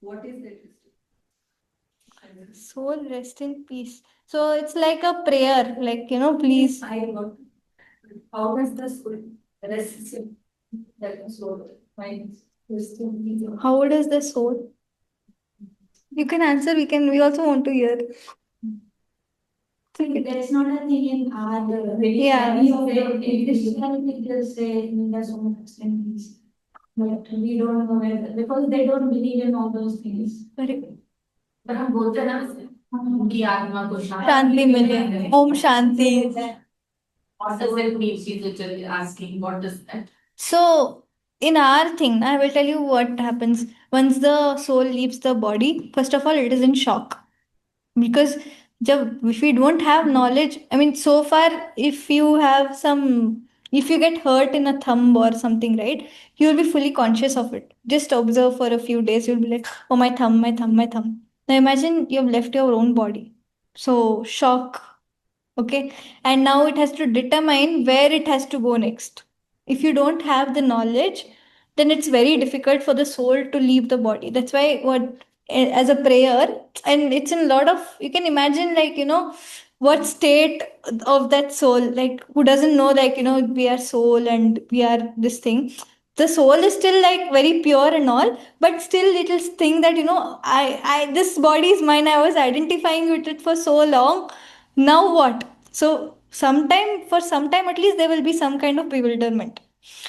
Speaker 5: What is that wisdom?
Speaker 2: Soul rest in peace. So, it's like a prayer, like, please.
Speaker 5: I got. How does the soul rest in that soul find rest in peace?
Speaker 2: How does the soul? You can answer, we also want to hear.
Speaker 5: That's not a thing in our
Speaker 2: Yeah.
Speaker 5: in Christianity they say there's so much rest in peace. But we don't know whether because they don't believe in all those things.
Speaker 2: Correct.
Speaker 5: पर हम बोलते हैं ना कि आत्मा को
Speaker 2: शांति मिले, Om Shanti.
Speaker 5: What does it mean? She's literally asking, what does that?
Speaker 2: So, in our thing, I will tell you what happens once the soul leaves the body. First of all, it is in shock because if we don't have knowledge, I mean, so far, if you have some If you get hurt in a thumb or something, right, you'll be fully conscious of it. Just observe for a few days, you'll be like, oh, my thumb, my thumb, my thumb. Now imagine you've left your own body. So, shock. Okay. And now it has to determine where it has to go next. If you don't have the knowledge, then it's very difficult for the soul to leave the body. That's why, what, as a prayer, and it's in a lot of, you can imagine, like, what state of that soul, like, who doesn't know, like, we are soul and we are this thing. The soul is still like very pure and all, but still it'll think that, I this body is mine. I was identifying with it for so long. Now what? So sometime, for some time at least, there will be some kind of bewilderment.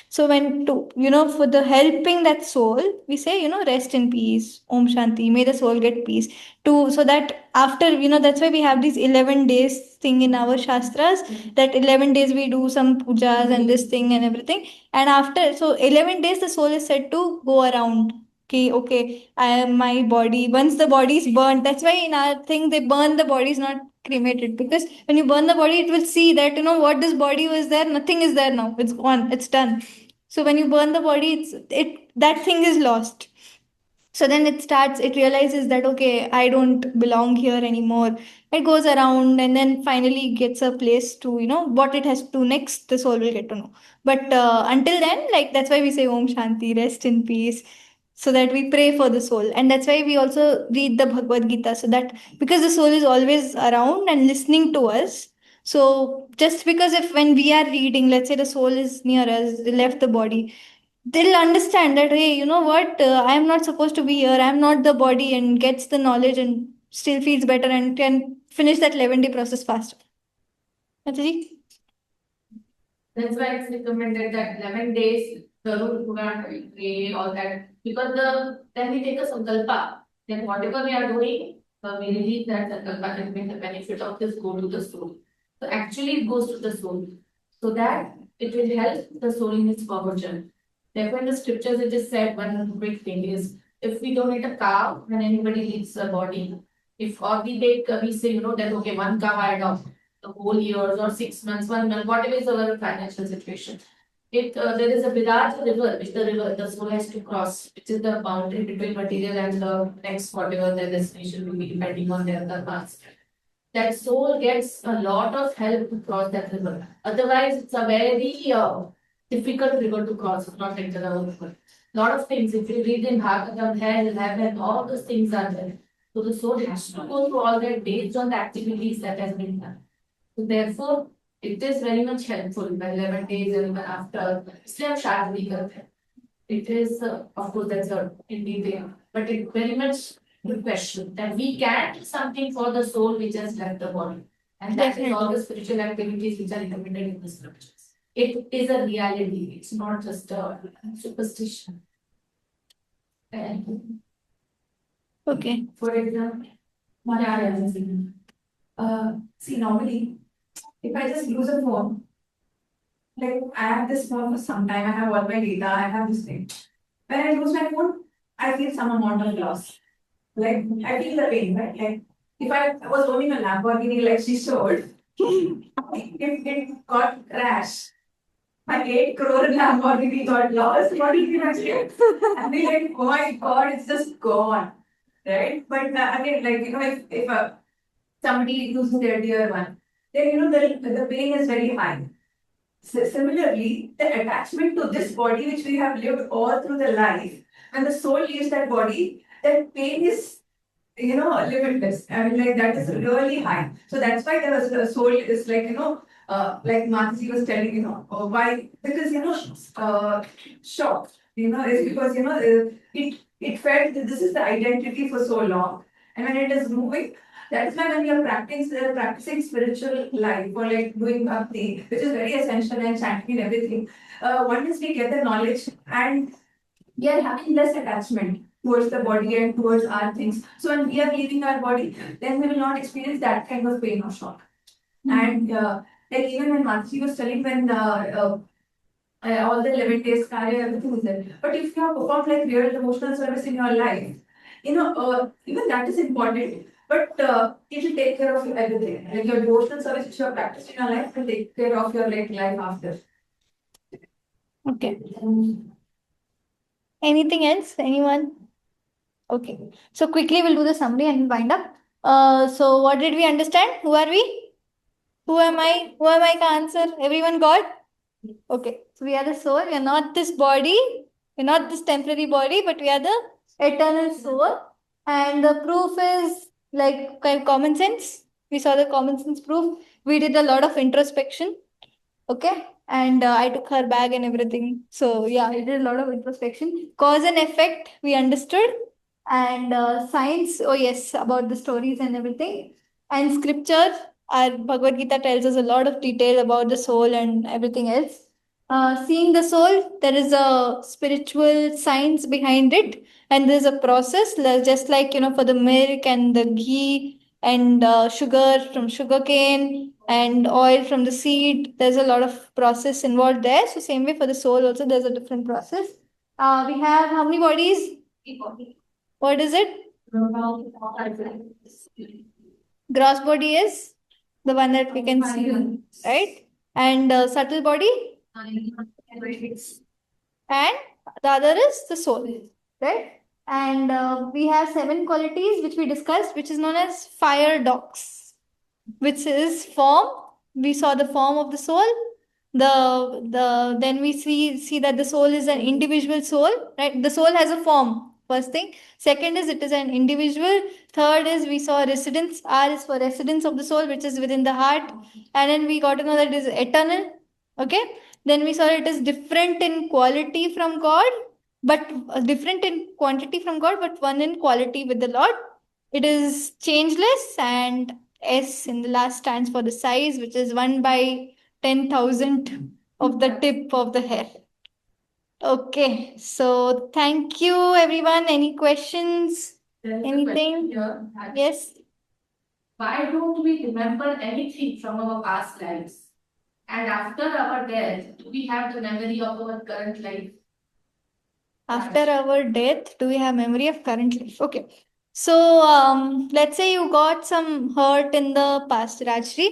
Speaker 2: So when to, for the helping that soul, we say, rest in peace, Om Shanti, may the soul get peace. So that after, that's why we have these 11 days thing in our Shastras, that 11 days we do some pujas and this thing and everything. And after, so 11 days the soul is said to go around. Okay, I am my body. Once the body is burnt, that's why in our thing they burn the body, is not cremated, because when you burn the body, it will see that, what this body was there, nothing is there now. It's gone. It's done. So when you burn the body, that thing is lost. So then it realizes that, okay, I don't belong here anymore. It goes around and then finally gets a place to, what it has to do next, the soul will get to know. But until then, like, that's why we say Om Shanti, rest in peace, so that we pray for the soul. And that's why we also read the Bhagavad Gita, so that, because the soul is always around and listening to us. So just because, if when we are reading, let's say the soul is near us, they left the body, they'll understand that, hey, you know what, I am not supposed to be here, I'm not the body, and gets the knowledge and still feels better and can finish that 11-day process faster. Mataji?
Speaker 1: That's why it's recommended that 11 days, the Puran, pray, all that. Because then we take a sankalpa, then whatever we are doing, we release that sankalpa and make the benefit of this go to the soul. So actually it goes to the soul. So that it will help the soul in its forward journey. Therefore, in the scriptures, it is said one big thing is, if we donate a cow when anybody leaves the body, if or we take, we say, that okay, one cow I adopt the whole years or 6 months, 1 month, whatever is our financial situation. If there is a Virat river, which the soul has to cross, which is the boundary between material and the next whatever the destination will be, depending on their karmas. That soul gets a lot of help to cross that river. Otherwise, it's a very difficult river to cross, not like the river. Lot of things, if you read in Bhagavatam, hell, heaven, all those things are there. So the soul has to go through all that based on the activities that has been done. So therefore, it is very much helpful by 11 days and even after. इसलिए हम शायद नहीं करते हैं. It is, of course, that's in detail, but it very much good question that we can do something for the soul which has left the body. And that is all the spiritual activities which are recommended in the scriptures. It is a reality, it's not just a superstition. And
Speaker 2: Okay.
Speaker 6: For example, see, normally, if I just use a phone, like I have this phone for some time, I have all my data, I have this thing. When I use my phone, I feel some amount of loss. Like I feel the pain, right? Like if I was owning a Lamborghini like she showed, if it got crashed, my 8 crore Lamborghini got lost, what do you think? I mean, like, oh my god, it's just gone. Right? But again, like, if somebody loses their dear one, then the pain is very high. Similarly, the attachment to this body which we have lived all through the life, when the soul leaves that body, that pain is limitless. I mean, like that is really high. So that's why the soul is like, like Mataji was telling, why? Because, shock, is because, it felt that this is the identity for so long. And when it is moving, that's why when you're practicing spiritual life or like doing bhakti, which is very essential and chanting and everything, one is we get the knowledge and we are having less attachment towards the body and towards our things. So when we are leaving our body, then we will not experience that kind of pain or shock. And like even when Mansi was telling, when all the 11 days carry everything is there. But if you have performed like real emotional service in your life, even that is important. But it will take care of everything. Like your devotional service which you have practiced in your life will take care of your life after.
Speaker 2: Okay. Anything else? Anyone? Okay. So quickly we'll do the summary and wind up. So what did we understand? Who are we? Who am I? Who am I to answer? Everyone got? Okay. So we are the soul. We are not this body. We're not this temporary body, but we are the eternal soul. And the proof is like kind of common sense. We saw the common sense proof. We did a lot of introspection. Okay. And I took her bag and everything. So yeah, I did a lot of introspection. Cause and effect, we understood. And science, oh yes, about the stories and everything. And scripture, our Bhagavad Gita tells us a lot of detail about the soul and everything else. Seeing the soul, there is a spiritual science behind it, and there's a process, just like for the milk and the ghee and sugar from sugarcane and oil from the seed. There's a lot of process involved there. So same way for the soul also, there's a different process. We have how many bodies? What is it? Gross body is the one that we can see, right? And subtle body, and the other is the soul, right? And we have 7 qualities which we discussed, which is known as fire dogs, which is form. We saw the form of the soul. Then we see that the soul is an individual soul, right? The soul has a form. First thing. Second is it is an individual. Third is we saw residence. R is for residence of the soul, which is within the heart. And then we got to know that it is eternal. Okay. Then we saw it is different in quality from God, but different in quantity from God, but one in quality with the Lord. It is changeless, and S in the last stands for the size, which is 1 by 10,000 of the tip of the hair. Okay, so thank you everyone. Any questions? Anything? Yes.
Speaker 1: Why don't we remember anything from our past lives? And after our death, do we have the memory of our current life?
Speaker 2: After our death, do we have memory of current life? Okay. So, let's say you got some hurt in the past, Rajshri,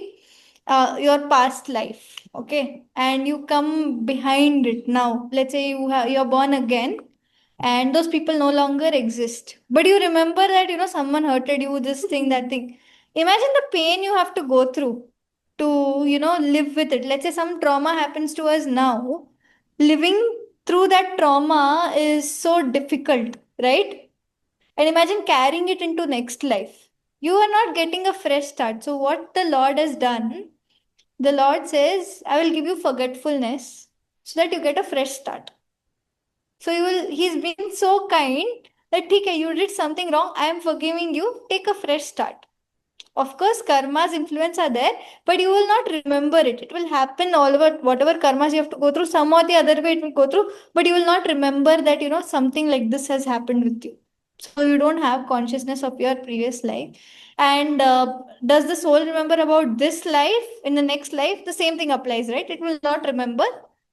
Speaker 2: your past life, okay, and you come behind it now. Let's say you're born again, and those people no longer exist. But you remember that someone hurted you, this thing, that thing. Imagine the pain you have to go through to live with it. Let's say some trauma happens to us now. Living through that trauma is so difficult, right? And imagine carrying it into next life. You are not getting a fresh start. So what the Lord has done, the Lord says, I will give you forgetfulness so that you get a fresh start. So he's been so kind that okay, you did something wrong, I am forgiving you, take a fresh start. Of course, karma's influence are there, but you will not remember it. It will happen all over whatever karmas you have to go through, some or the other way it will go through, but you will not remember that, something like this has happened with you. So you don't have consciousness of your previous life. And does the soul remember about this life in the next life? The same thing applies, right? It will not remember.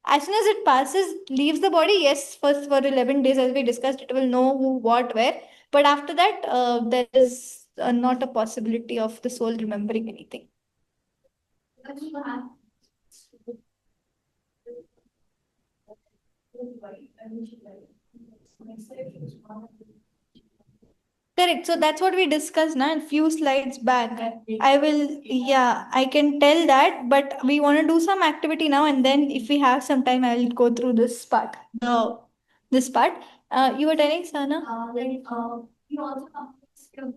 Speaker 2: As soon as it passes, leaves the body, yes, first for 11 days, as we discussed, it will know who, what, where. But after that, there is not a possibility of the soul remembering anything. Correct. So that's what we discussed now a few slides back. I will, yeah, I can tell that, but we want to do some activity now, and then if we have some time, I'll go through this part. This part. You were telling, Sana?
Speaker 5: We also have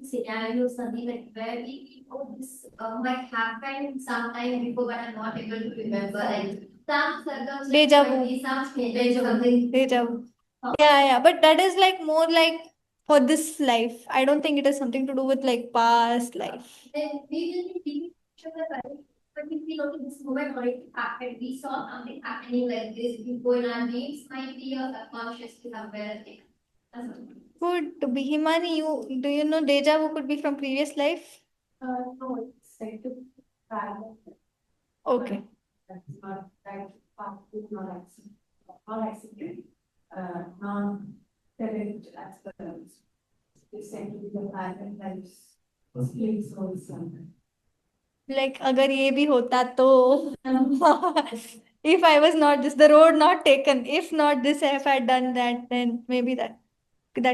Speaker 5: scenarios, something like where we know this might happen sometime before, but I'm not able to remember. Like some circumstances,
Speaker 2: Deja vu.
Speaker 5: might be something.
Speaker 2: Deja vu. Yeah, but that is like more like for this life. I don't think it has something to do with like past life.
Speaker 5: Then we will be thinking each other, right? But if we look at this moment already happened, we saw something happening like this before in our dreams, might be a subconsciously somewhere.
Speaker 2: Could be Himani, do you know deja vu could be from previous life?
Speaker 6: No, it's like to parallel.
Speaker 2: Okay.
Speaker 6: That's not that part is not accident. Not accident. Non-parent aspirants. They said to be the parallel lives. Split souls.
Speaker 2: Like, अगर ये भी होता तो if I was not this, the road not taken, if not this, if I had done that, then maybe that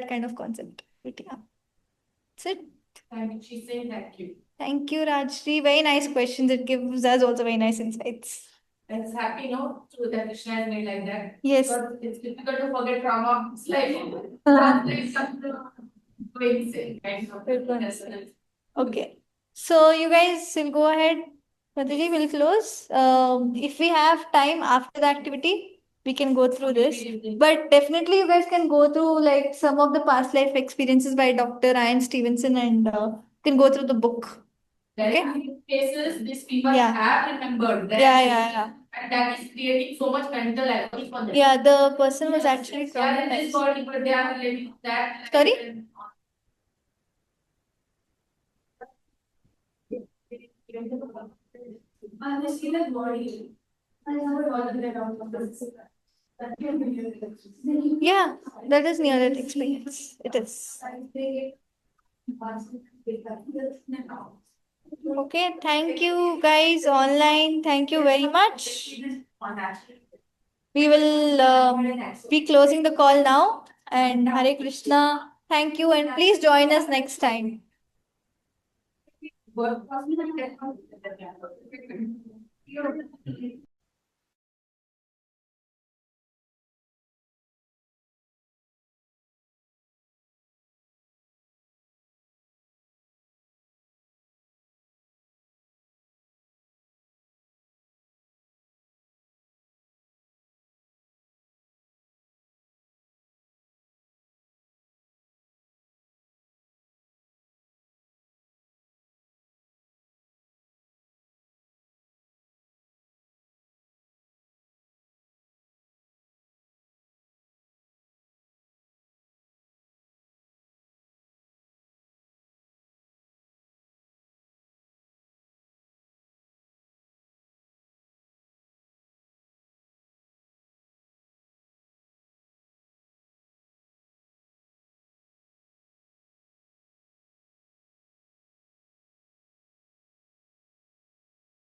Speaker 2: kind of concept. But yeah, that's it.
Speaker 1: Thank you. She's saying thank you.
Speaker 2: Thank you, Rajshri. Very nice questions. It gives us also very nice insights.
Speaker 1: It's happy, no, to that Krishna has made like that.
Speaker 2: Yes.
Speaker 1: Because it's difficult to forget trauma. It's like it's something going same kind of resonance.
Speaker 2: Okay. So you guys will go ahead. Mataji will close. If we have time after the activity, we can go through this. But definitely you guys can go through like some of the past life experiences by Dr. Ryan Stevenson and can go through the book.
Speaker 1: There are
Speaker 2: Okay.
Speaker 1: cases these people
Speaker 2: Yeah.
Speaker 1: have remembered. That
Speaker 2: Yeah.
Speaker 1: And that is creating so much mental agony for them.
Speaker 2: Yeah, the person was actually
Speaker 1: They are in this
Speaker 2: traumatized.
Speaker 1: body, but they are living that.
Speaker 2: Sorry?
Speaker 6: And they see that body. I never got that out of this.
Speaker 2: Yeah, that is near death experience. It is. Okay, thank you guys online. Thank you very much. We will be closing the call now. And Hare Krishna. Thank you, and please join us next time.